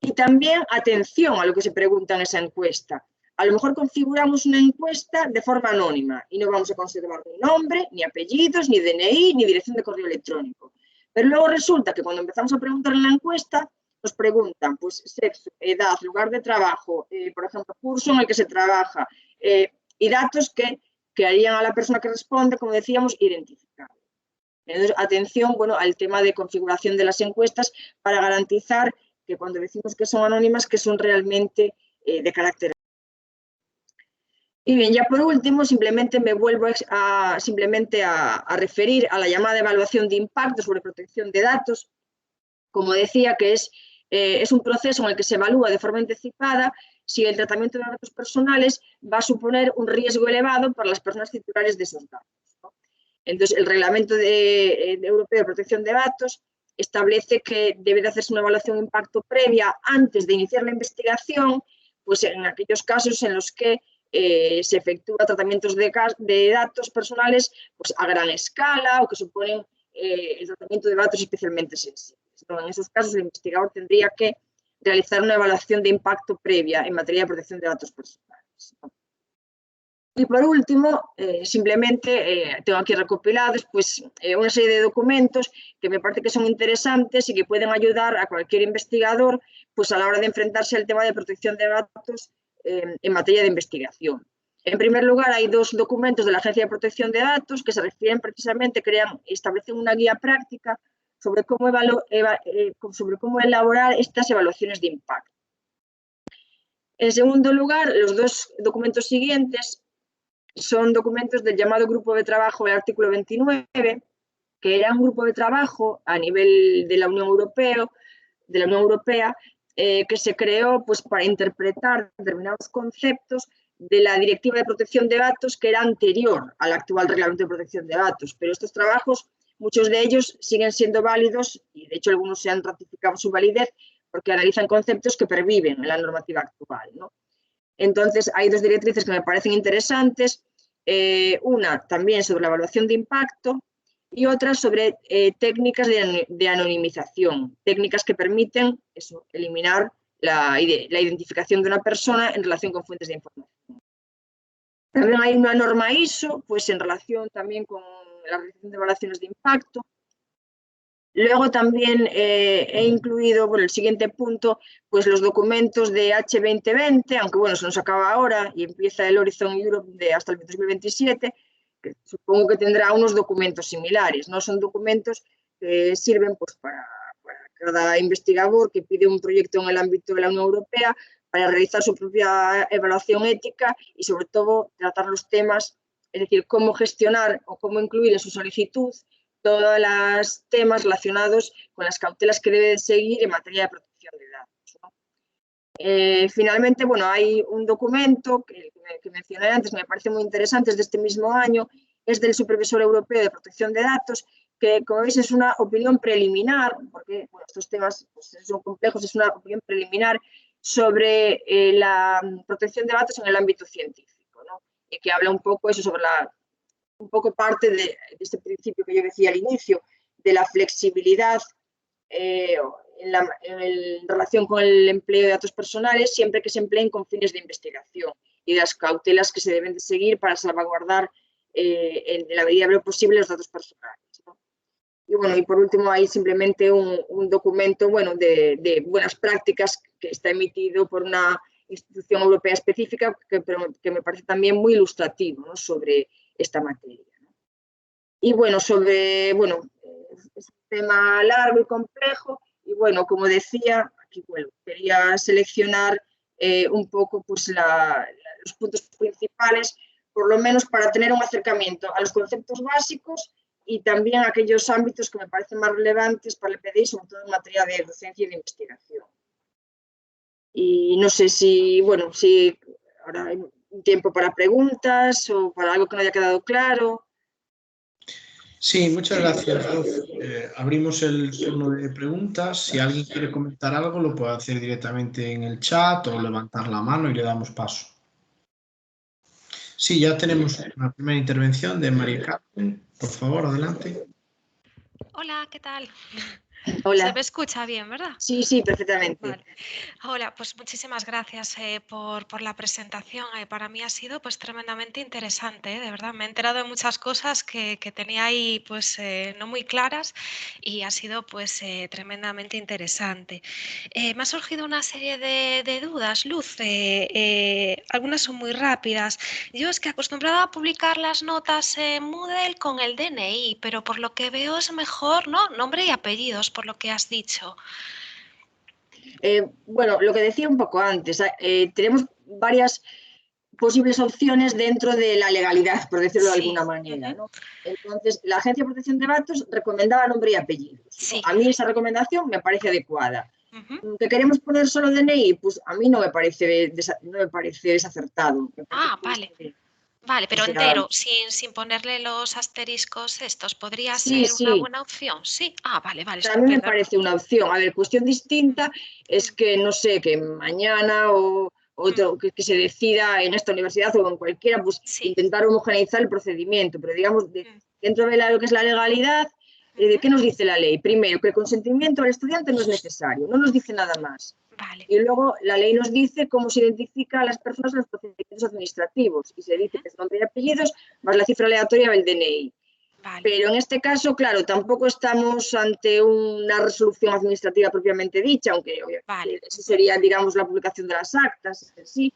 Y también atención a lo que se pregunta en esa encuesta. A lo mejor configuramos una encuesta de forma anónima y no vamos a conservar ni nombre, ni apellidos, ni DNI, ni dirección de correo electrónico. Pero luego resulta que cuando empezamos a preguntar en la encuesta, nos preguntan pues, sexo, edad, lugar de trabajo, por ejemplo, curso en el que se trabaja, y datos que harían a la persona que responde, como decíamos, identificable. Entonces, atención, bueno, al tema de configuración de las encuestas para garantizar que cuando decimos que son anónimas, que son realmente de carácter. Y bien, ya por último, simplemente me vuelvo a referir a la llamada evaluación de impacto sobre protección de datos. Como decía, que es un proceso en el que se evalúa de forma anticipada si el tratamiento de datos personales va a suponer un riesgo elevado para las personas titulares de esos datos, ¿no? Entonces, el Reglamento Europeo de Protección de Datos establece que debe de hacerse una evaluación de impacto previa antes de iniciar la investigación, pues en aquellos casos en los que se efectúa tratamientos de datos personales pues, a gran escala o que suponen el tratamiento de datos especialmente sensibles, ¿no? En esos casos, el investigador tendría que realizar una evaluación de impacto previa en materia de protección de datos personales, ¿no? Y por último, simplemente tengo aquí recopilados pues, una serie de documentos que me parece que son interesantes y que pueden ayudar a cualquier investigador pues, a la hora de enfrentarse al tema de protección de datos en materia de investigación. En primer lugar, hay 2 documentos de la Agencia de Protección de Datos que se refieren precisamente, establecen una guía práctica sobre cómo elaborar estas evaluaciones de impacto. En segundo lugar, los 2 documentos siguientes son documentos del llamado Grupo de Trabajo del artículo 29, que era un grupo de trabajo a nivel de la Unión Europea, que se creó pues, para interpretar determinados conceptos de la Directiva de Protección de Datos que era anterior al actual Reglamento de Protección de Datos. Pero estos trabajos, muchos de ellos siguen siendo válidos y de hecho algunos se han ratificado su validez porque analizan conceptos que perviven en la normativa actual, ¿no? Entonces, hay 2 directrices que me parecen interesantes, una también sobre la evaluación de impacto y otra sobre técnicas de anonimización, técnicas que permiten eliminar la identificación de una persona en relación con fuentes de información. También hay una norma ISO, pues en relación también con la realización de evaluaciones de impacto. Luego también he incluido, por el siguiente punto, pues los documentos de H2020, aunque bueno, se nos acaba ahora y empieza el Horizon Europe hasta el 2027, que supongo que tendrá unos documentos similares, ¿no? Son documentos que sirven pues, para cada investigador que pide un proyecto en el ámbito de la Unión Europea para realizar su propia evaluación ética y sobre todo tratar los temas, es decir, cómo gestionar o cómo incluir en su solicitud todos los temas relacionados con las cautelas que debe seguir en materia de protección de datos, ¿no? Finalmente, bueno, hay un documento que mencioné antes, me parece muy interesante, es de este mismo año, es del Supervisor Europeo de Protección de Datos, que como veis es una opinión preliminar, porque bueno, estos temas pues, son complejos, es una opinión preliminar sobre la protección de datos en el ámbito científico, ¿no? Y que habla un poco eso sobre un poco parte de este principio que yo decía al inicio, de la flexibilidad en relación con el empleo de datos personales, siempre que se empleen con fines de investigación y de las cautelas que se deben de seguir para salvaguardar en la medida de lo posible los datos personales, ¿no? Y bueno, y por último hay simplemente un documento bueno, de buenas prácticas que está emitido por una institución europea específica que me parece también muy ilustrativo, ¿no? Sobre esta materia, ¿no? Y bueno, es un tema largo y complejo y bueno, como decía, aquí bueno, quería seleccionar un poco pues, los puntos principales, por lo menos para tener un acercamiento a los conceptos básicos y también a aquellos ámbitos que me parecen más relevantes para el PDI, sobre todo en materia de docencia y de investigación. Y no sé si ahora hay un tiempo para preguntas o para algo que no haya quedado claro. Sí, muchas gracias, Luz. Abrimos el turno de preguntas. Si alguien quiere comentar algo, lo puede hacer directamente en el chat o levantar la mano y le damos paso. Sí, ya tenemos una primera intervención de María Carmen. Por favor, adelante. Hola, ¿qué tal? Hola. Se me escucha bien, ¿verdad? Sí, sí, perfectamente. Vale. Hola, pues muchísimas gracias por la presentación. Para mí ha sido pues tremendamente interesante, de verdad. Me he enterado de muchas cosas que tenía ahí pues no muy claras y ha sido pues tremendamente interesante. Me ha surgido una serie de dudas, Luz. Algunas son muy rápidas. Yo es que acostumbrada a publicar las notas en Moodle con el DNI, pero por lo que veo es mejor, ¿no? Nombre y apellidos, por lo que has dicho. Bueno, lo que decía un poco antes, tenemos varias posibles opciones dentro de la legalidad, por decirlo de alguna manera, ¿no? Entonces, la Agencia de Protección de Datos recomendaba nombre y apellidos, ¿no? Sí. A mí esa recomendación me parece adecuada. ¿Que queremos poner solo DNI? Pues a mí no me parece desacertado. Vale. Vale, pero entero, sin ponerle los asteriscos estos, ¿podría ser una buena opción? Sí. Vale, También me parece una opción. A ver, cuestión distinta es que, no sé, que mañana o otro que se decida en esta universidad o en cualquiera, pues Sí. intentar homogeneizar el procedimiento, pero digamos, dentro de lo que es la legalidad, Ujú. ¿qué nos dice la ley? Primero, que el consentimiento del estudiante no es necesario, no nos dice nada más. Vale. Y luego la ley nos dice cómo se identifica a las personas en los procedimientos administrativos y se dice que es nombre y apellidos más la cifra aleatoria del DNI. Vale. Pero en este caso, claro, tampoco estamos ante una resolución administrativa propiamente dicha, aunque Vale. eso sería, digamos, la publicación de las actas, sí.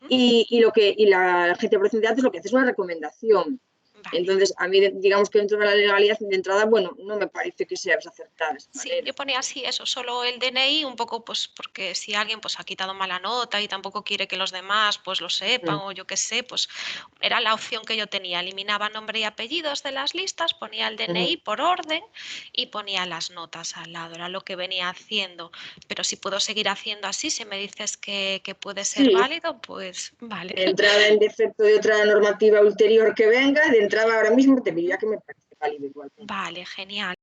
Y la agencia de protección de datos lo que hace es una recomendación. Vale. Entonces, a mí, digamos que dentro de la legalidad de entrada, bueno, no me parece que sea desacertada. Sí, yo ponía así eso, solo el DNI, un poco pues porque si alguien pues ha quitado mala nota y tampoco quiere que los demás pues lo sepan o yo qué sé, pues era la opción que yo tenía. Eliminaba nombre y apellidos de las listas, ponía el DNI por orden y ponía las notas al lado, era lo que venía haciendo. Pero si puedo seguir haciendo así, si me dices que puede ser válido, pues vale. De entrada, en defecto de otra normativa ulterior que venga, de entrada ahora mismo te diría que me parece válido igual. Vale, genial.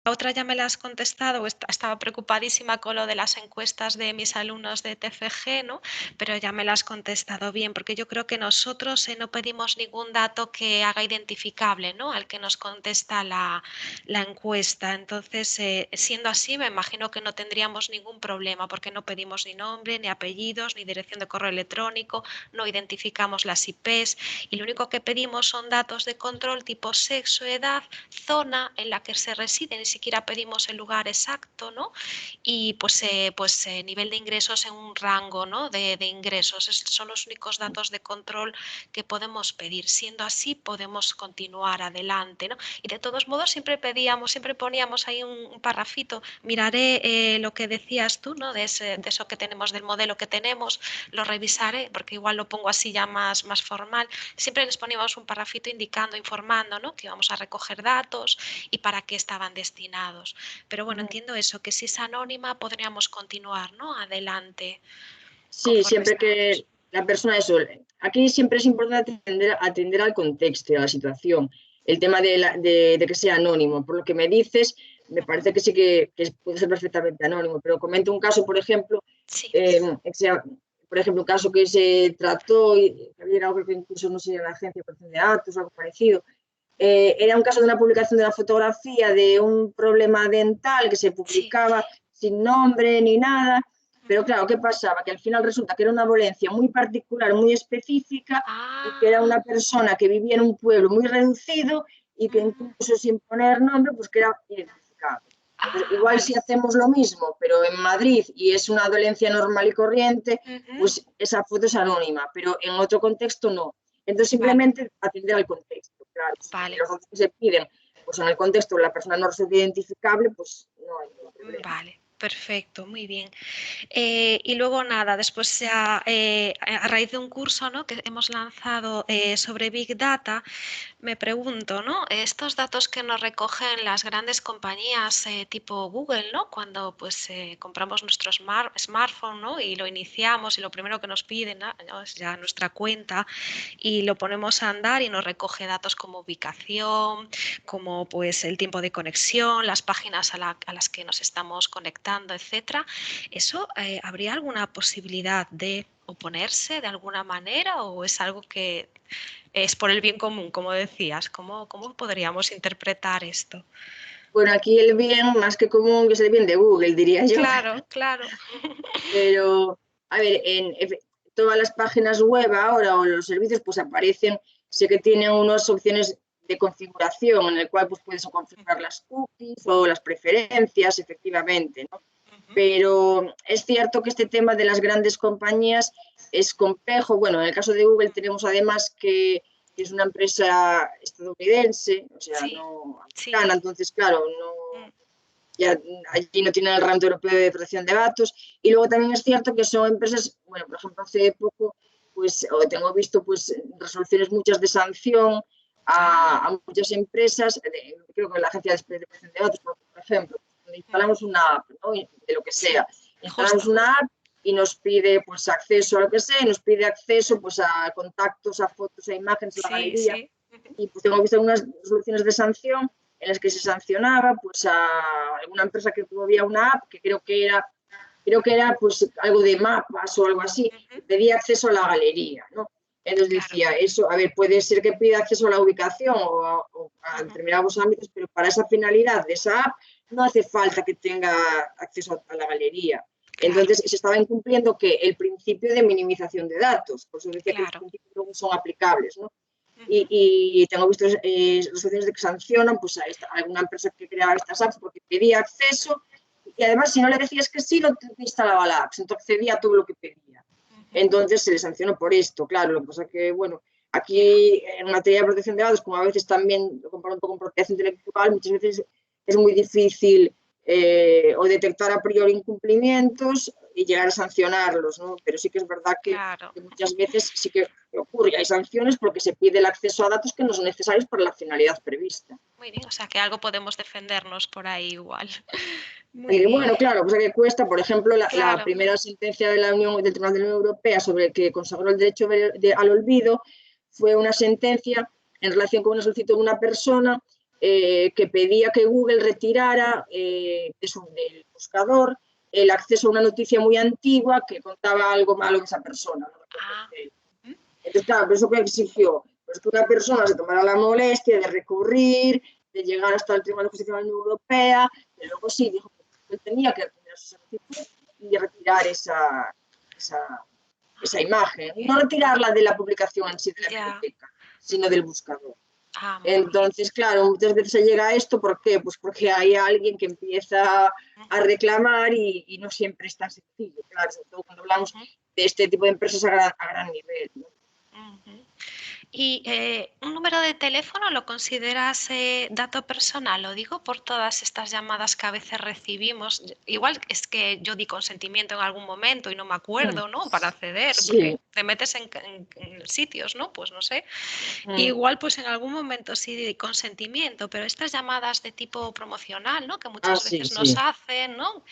La otra ya me la has contestado, estaba preocupadísima con lo de las encuestas de mis alumnos de TFG, ¿no? Pero ya me la has contestado bien, porque yo creo que nosotros no pedimos ningún dato que haga identificable, ¿no? Al que nos contesta la encuesta. Entonces, siendo así, me imagino que no tendríamos ningún problema, porque no pedimos ni nombre, ni apellidos, ni dirección de correo electrónico, no identificamos las IPs y lo único que pedimos son datos de control tipo sexo, edad, zona en la que se reside, ni siquiera pedimos el lugar exacto, ¿no? Y pues nivel de ingresos en un rango, ¿no? de ingresos. Son los únicos datos de control que podemos pedir. Siendo así, podemos continuar adelante, ¿no? Y de todos modos, siempre poníamos ahí un parrafito. Miraré lo que decías tú, ¿no? De eso que tenemos, del modelo que tenemos, lo revisaré, porque igual lo pongo así ya más formal. Siempre les poníamos un parrafito indicando, informando, ¿no? Que íbamos a recoger datos y para qué estaban destinados. Pero bueno, entiendo eso, que si es anónima podríamos continuar, ¿no? Adelante. Sí, siempre que la persona eso. Aquí siempre es importante atender al contexto y a la situación. El tema de que sea anónimo. Por lo que me dices, me parece que sí que puede ser perfectamente anónimo. Pero comento un caso, por ejemplo, un caso que se trató, y había algo que incluso no sé, en la agencia de protección de datos o algo parecido. Era un caso de una publicación de una fotografía de un problema dental que se publicaba sin nombre ni nada, pero claro, ¿qué pasaba? Que al final resulta que era una dolencia muy particular, muy específica, y que era una persona que vivía en un pueblo muy reducido y que incluso sin poner nombre, pues que era identificado. Entonces, igual si hacemos lo mismo, pero en Madrid y es una dolencia normal y corriente, pues esa foto es anónima, pero en otro contexto no. Entonces, simplemente atender al contexto. Claro, si los datos que se piden, pues en el contexto la persona no resulta identificable, pues no hay ningún problema. Vale, perfecto, muy bien. Y luego nada, después ya a raíz de un curso, ¿no? que hemos lanzado sobre Big Data, me pregunto, ¿no? Estos datos que nos recogen las grandes compañías tipo Google, ¿no? Cuando pues compramos nuestro smartphone, ¿no? Y lo iniciamos y lo primero que nos piden, ¿no? Es ya nuestra cuenta y lo ponemos a andar y nos recoge datos como ubicación, como pues el tiempo de conexión, las páginas a las que nos estamos conectando, etcétera. ¿Eso habría alguna posibilidad de oponerse de alguna manera o es algo que es por el bien común, como decías? ¿Cómo podríamos interpretar esto? Bueno, aquí el bien más que común que es el bien de Google, diría yo. Claro, claro. Pero, a ver, en todas las páginas web ahora o los servicios pues aparecen, sé que tienen unas opciones de configuración en el cual pues puedes configurar las cookies o las preferencias, efectivamente, ¿no? Pero es cierto que este tema de las grandes compañías es complejo. Bueno, en el caso de Google tenemos además que es una empresa estadounidense, o sea, no americana, entonces, claro, ya allí no tienen el rango europeo de protección de datos. Y luego también es cierto que son empresas, bueno, por ejemplo, hace poco, pues, tengo visto pues resoluciones muchas de sanción a muchas empresas, creo que la Agencia de Protección de Datos, por ejemplo, instalamos una app, ¿no? De lo que sea. Instalamos una app y nos pide pues acceso a lo que sea, y nos pide acceso pues a contactos, a fotos, a imágenes, a la galería. Y pues tengo visto algunas resoluciones de sanción en las que se sancionaba pues a alguna empresa que promovía una app que creo que creo que era pues algo de mapas o algo así, pedía acceso a la galería, ¿no? Entonces decía, eso, a ver, puede ser que pida acceso a la ubicación o a determinados ámbitos, pero para esa finalidad de esa app no hace falta que tenga acceso a la galería. Entonces se estaba incumpliendo que el principio de minimización de datos, por eso decía que los principios no son aplicables, ¿no? Y tengo visto resoluciones de que sancionan pues, a alguna empresa que creaba estas apps porque pedía acceso y además si no le decías que sí, no te instalaba la app, entonces accedía a todo lo que pedía. Entonces se le sancionó por esto, claro, lo que pasa que, bueno, aquí en materia de protección de datos, como a veces también lo comparo un poco con propiedad intelectual, muchas veces es muy difícil o detectar a priori incumplimientos y llegar a sancionarlos, ¿no? Pero sí que es verdad que muchas veces sí que ocurre, hay sanciones porque se pide el acceso a datos que no son necesarios para la finalidad prevista. Muy bien, o sea que algo podemos defendernos por ahí igual. Bueno, claro, cosa que cuesta, por ejemplo, la primera sentencia de del Tribunal de la Unión Europea sobre el que consagró el derecho al olvido fue una sentencia en relación con una solicitud de una persona que pedía que Google retirara del buscador el acceso a una noticia muy antigua que contaba algo malo de esa persona. ¿No? Entonces, claro, por eso que exigió pues, que una persona se tomara la molestia de recurrir, de llegar hasta el Tribunal de Justicia de la Unión Europea, y luego sí dijo que él tenía que retirar su solicitud y retirar esa imagen. No retirarla de la publicación en sí de la biblioteca, sino del buscador. Entonces, claro, muchas veces se llega a esto, ¿por qué? Pues porque hay alguien que empieza a reclamar y no siempre es tan sencillo, claro, sobre todo cuando hablamos de este tipo de empresas a gran nivel, ¿no? ¿Y un número de teléfono lo consideras dato personal? Lo digo por todas estas llamadas que a veces recibimos. Igual es que yo di consentimiento en algún momento y no me acuerdo, ¿no? Para acceder, porque te metes en sitios, ¿no? Pues no sé. Igual pues en algún momento sí di consentimiento, pero estas llamadas de tipo promocional, ¿no? Que muchas veces nos hacen, ¿no?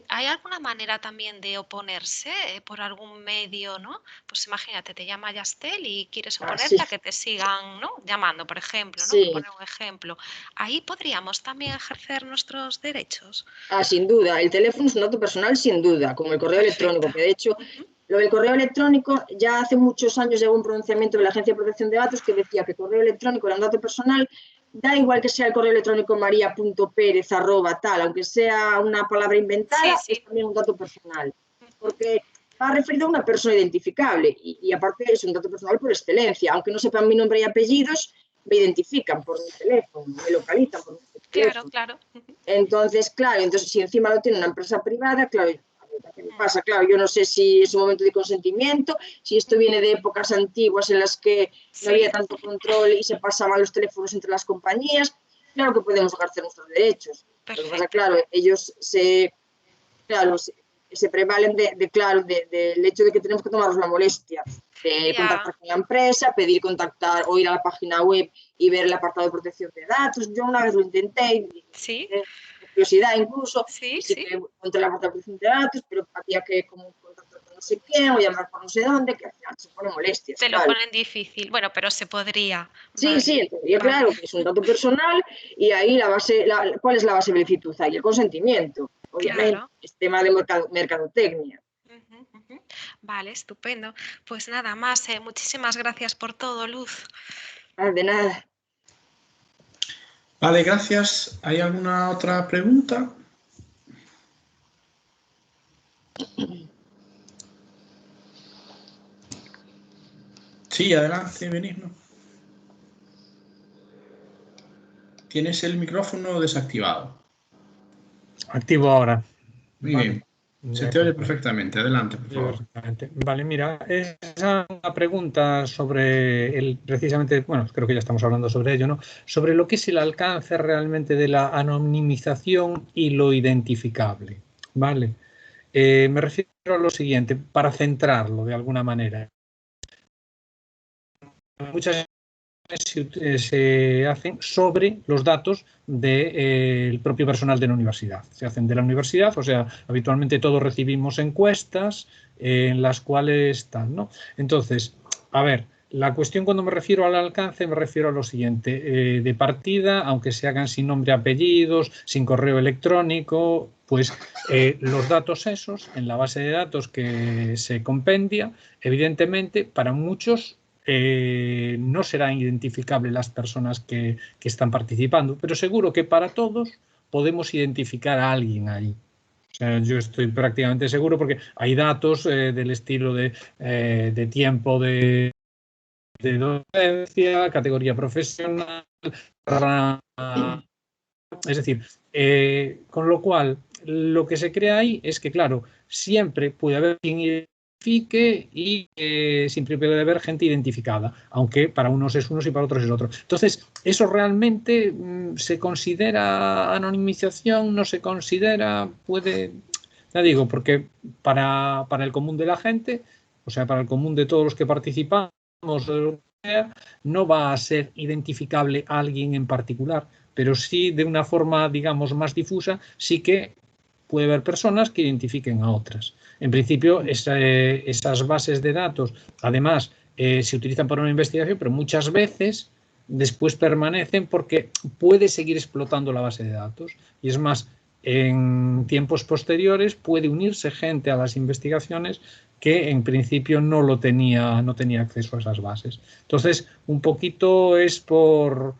¿Hay alguna manera también de oponerse por algún medio, ¿no? Pues imagínate, te llama Yastel y quieres oponerte a que te sigan, ¿no? Llamando, por ejemplo, ¿no? Por poner un ejemplo. Ahí podríamos también ejercer nuestros derechos. Sin duda. El teléfono es un dato personal, sin duda, como el correo electrónico, que de hecho, lo del correo electrónico, ya hace muchos años llegó un pronunciamiento de la Agencia de Protección de Datos que decía que el correo electrónico era un dato personal. Da igual que sea el correo electrónico maria.perez@ tal, aunque sea una palabra inventada, es también un dato personal. Porque va referido a una persona identificable y aparte es un dato personal por excelencia. Aunque no sepan mi nombre y apellidos, me identifican por mi teléfono, me localizan por mi teléfono. Claro. Entonces, claro, si encima lo tiene una empresa privada, claro, ¿qué me pasa? Claro, yo no sé si es un momento de consentimiento, si esto viene de épocas antiguas en las que no había tanto control y se pasaban los teléfonos entre las compañías. Claro que podemos ejercer nuestros derechos. Lo que pasa, claro, ellos se prevalen del hecho de que tenemos que tomarnos la molestia de contactar con la empresa, pedir contactar o ir a la página web y ver el apartado de protección de datos. Yo una vez lo intenté, curiosidad incluso, sí que encontré el apartado de protección de datos, pero había que como contactar con no sé quién o llamar por no sé dónde, que al final se pone molestias. Te lo ponen difícil, bueno, pero se podría. Sí, en teoría, claro, que es un dato personal y ahí ¿cuál es la base de licitud? Ahí el consentimiento, obviamente, es tema de mercadotecnia. Vale, estupendo. Pues nada más, muchísimas gracias por todo, Luz. De nada. Vale, gracias. ¿Hay alguna otra pregunta? Sí, adelante, Benigno. Tienes el micrófono desactivado. Activo ahora. Muy bien. Se te oye perfectamente. Adelante, por favor. Perfectamente. Vale, mira, es una pregunta sobre precisamente, bueno, creo que ya estamos hablando sobre ello, ¿no? Sobre lo que es el alcance realmente de la anonimización y lo identificable, ¿vale? Me refiero a lo siguiente, para centrarlo de alguna manera. Muchas se hacen sobre los datos del propio personal de la universidad. Se hacen de la universidad, o sea, habitualmente todos recibimos encuestas en las cuales están, ¿no? Entonces, a ver, la cuestión cuando me refiero al alcance me refiero a lo siguiente. De partida, aunque se hagan sin nombre, apellidos, sin correo electrónico, Pues los datos esos, en la base de datos que se compendia, evidentemente para muchos no serán identificables las personas que están participando, pero seguro que para todos podemos identificar a alguien ahí. O sea, yo estoy prácticamente seguro porque hay datos del estilo de tiempo de docencia, categoría profesional, es decir, con lo cual lo que se crea ahí es que, claro, siempre puede haber quien identifique y siempre puede haber gente identificada, aunque para unos es unos y para otros es otro. Entonces, ¿eso realmente se considera anonimización? ¿No se considera? Puede, ya digo, porque para el común de la gente, o sea, para el común de todos los que participamos, no va a ser identificable a alguien en particular, pero sí de una forma, digamos, más difusa, sí que puede haber personas que identifiquen a otras. En principio, esas bases de datos, además, se utilizan para una investigación, pero muchas veces después permanecen porque puede seguir explotando la base de datos. Y es más, en tiempos posteriores puede unirse gente a las investigaciones que en principio no tenía acceso a esas bases. Entonces, un poquito es por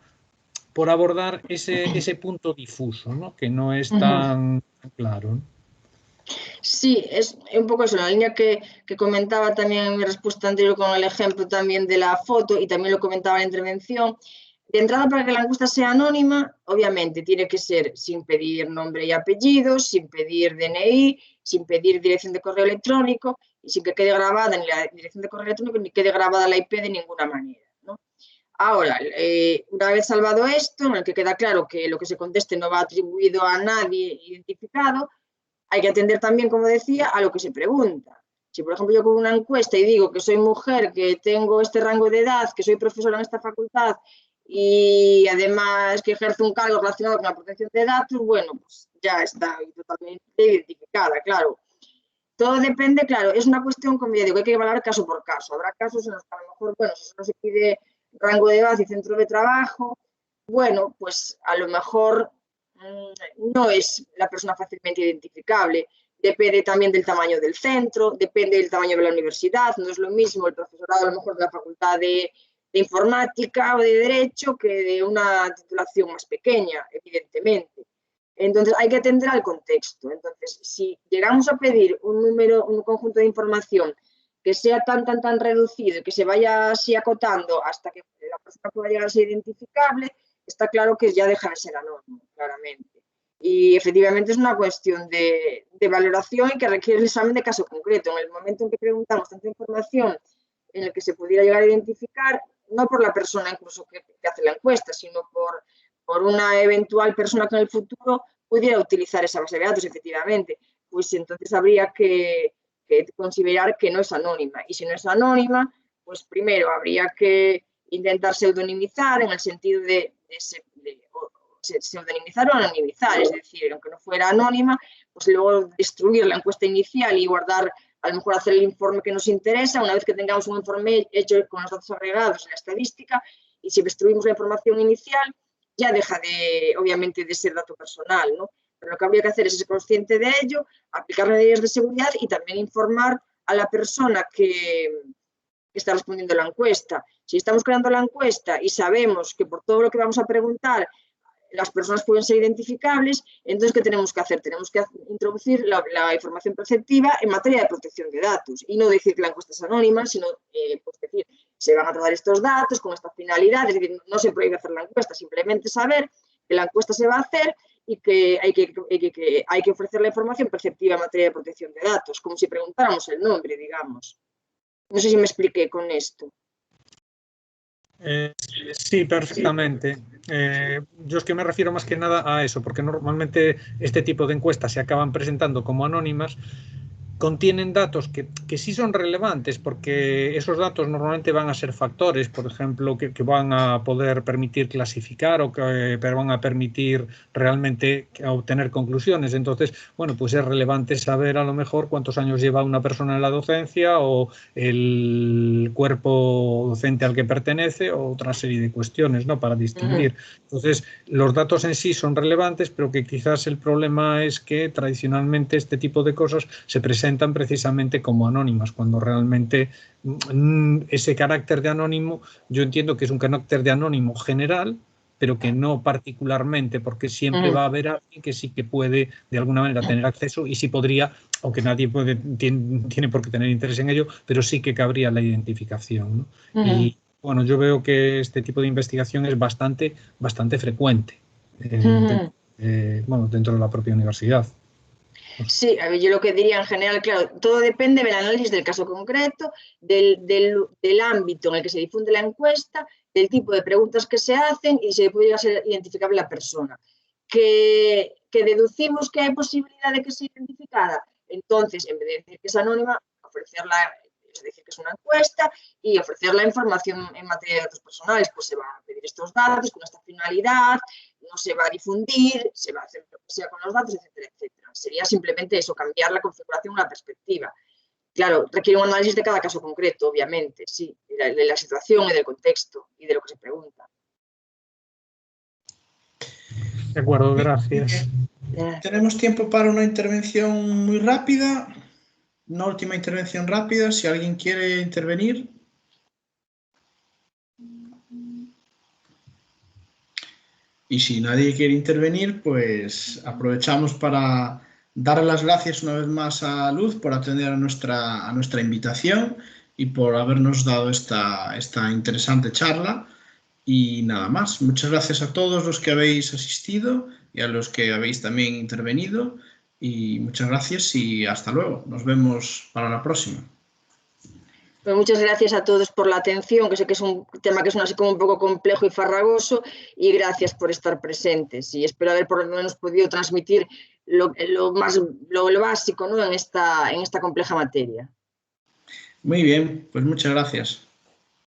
abordar ese punto difuso, ¿no? Que no es tan claro, ¿no? Sí, es un poco eso, la línea que comentaba también en mi respuesta anterior con el ejemplo también de la foto y también lo comentaba en la intervención. De entrada, para que la encuesta sea anónima, obviamente tiene que ser sin pedir nombre y apellidos, sin pedir DNI, sin pedir dirección de correo electrónico y sin que quede grabada ni la dirección de correo electrónico ni quede grabada la IP de ninguna manera, ¿no? Ahora, una vez salvado esto, en el que queda claro que lo que se conteste no va atribuido a nadie identificado, hay que atender también, como decía, a lo que se pregunta. Si, por ejemplo, yo con una encuesta y digo que soy mujer, que tengo este rango de edad, que soy profesora en esta facultad y además que ejerzo un cargo relacionado con la protección de datos, bueno, pues ya está totalmente identificada, claro. Todo depende, claro, es una cuestión, como ya digo, hay que evaluar caso por caso. Habrá casos en los que a lo mejor, bueno, si solo se pide rango de edad y centro de trabajo, bueno, pues a lo mejor no es la persona fácilmente identificable. Depende también del tamaño del centro, depende del tamaño de la universidad. No es lo mismo el profesorado a lo mejor de la facultad de informática o de derecho que de una titulación más pequeña, evidentemente. Entonces hay que atender al contexto. Entonces, si llegamos a pedir un conjunto de información que sea tan reducido y que se vaya así acotando hasta que la persona pueda llegar a ser identificable, está claro que ya deja de ser anónimo, claramente. Y efectivamente es una cuestión de valoración y que requiere el examen de caso concreto. En el momento en que preguntamos tanta información en el que se pudiera llegar a identificar, no por la persona incluso que hace la encuesta, sino por una eventual persona que en el futuro pudiera utilizar esa base de datos, efectivamente, pues entonces habría que considerar que no es anónima. Y si no es anónima, pues primero habría que intentar pseudonimizar en el sentido de pseudonimizar o anonimizar, es decir, aunque no fuera anónima, pues luego destruir la encuesta inicial y guardar, a lo mejor hacer el informe que nos interesa, una vez que tengamos un informe hecho con los datos agregados en la estadística, y si destruimos la información inicial, ya deja obviamente de ser dato personal, ¿no? Pero lo que habría que hacer es ser consciente de ello, aplicar medidas de seguridad y también informar a la persona que está respondiendo la encuesta. Si estamos creando la encuesta y sabemos que por todo lo que vamos a preguntar las personas pueden ser identificables, entonces ¿qué tenemos que hacer? Tenemos que introducir la información preceptiva en materia de protección de datos y no decir que la encuesta es anónima, sino pues decir, se van a tratar estos datos con esta finalidad, es decir, no se prohíbe hacer la encuesta, simplemente saber que la encuesta se va a hacer y que hay que ofrecer la información preceptiva en materia de protección de datos, como si preguntáramos el nombre, digamos. No sé si me expliqué con esto. Sí, perfectamente. Yo es que me refiero más que nada a eso, porque normalmente este tipo de encuestas se acaban presentando como anónimas, contienen datos que sí son relevantes, porque esos datos normalmente van a ser factores, por ejemplo, que van a poder permitir clasificar o que van a permitir realmente obtener conclusiones. Entonces, bueno, pues es relevante saber a lo mejor cuántos años lleva una persona en la docencia o cuerpo docente al que pertenece o otra serie de cuestiones, ¿no?, para distinguir. Entonces, los datos en sí son relevantes, pero que quizás el problema es que tradicionalmente este tipo de cosas se presentan precisamente como anónimas, cuando realmente ese carácter de anónimo, yo entiendo que es un carácter de anónimo general, pero que no particularmente, porque siempre va a haber alguien que sí que puede de alguna manera tener acceso y sí podría, aunque nadie tiene por qué tener interés en ello, pero sí que cabría la identificación, ¿no? Y bueno, yo veo que este tipo de investigación es bastante frecuente dentro de la propia universidad. Sí, a ver, yo lo que diría en general, claro, todo depende del análisis del caso concreto, del ámbito en el que se difunde la encuesta, del tipo de preguntas que se hacen y si pudiera ser identificable la persona. Que deducimos que hay posibilidad de que sea identificada, entonces, en vez de decir que es anónima, ofrecerla, es decir, que es una encuesta y ofrecer la información en materia de datos personales, pues se va a pedir estos datos con esta finalidad, no se va a difundir, se va a hacer lo que sea con los datos, etcétera, etcétera. Sería simplemente eso, cambiar la configuración, la perspectiva. Claro, requiere un análisis de cada caso concreto, obviamente, sí, de la situación y del contexto y de lo que se pregunta. De acuerdo, gracias. Tenemos tiempo para una intervención muy rápida, una última intervención rápida, si alguien quiere intervenir. Y si nadie quiere intervenir, pues aprovechamos para dar las gracias una vez más a Luz por atender a nuestra invitación y por habernos dado esta interesante charla. Y nada más, muchas gracias a todos los que habéis asistido y a los que habéis también intervenido. Y muchas gracias y hasta luego. Nos vemos para la próxima. Pues muchas gracias a todos por la atención, que sé que es un tema que es así como un poco complejo y farragoso, y gracias por estar presentes. Y espero haber por lo menos podido transmitir lo básico, ¿no?, en esta compleja materia. Muy bien, pues muchas gracias.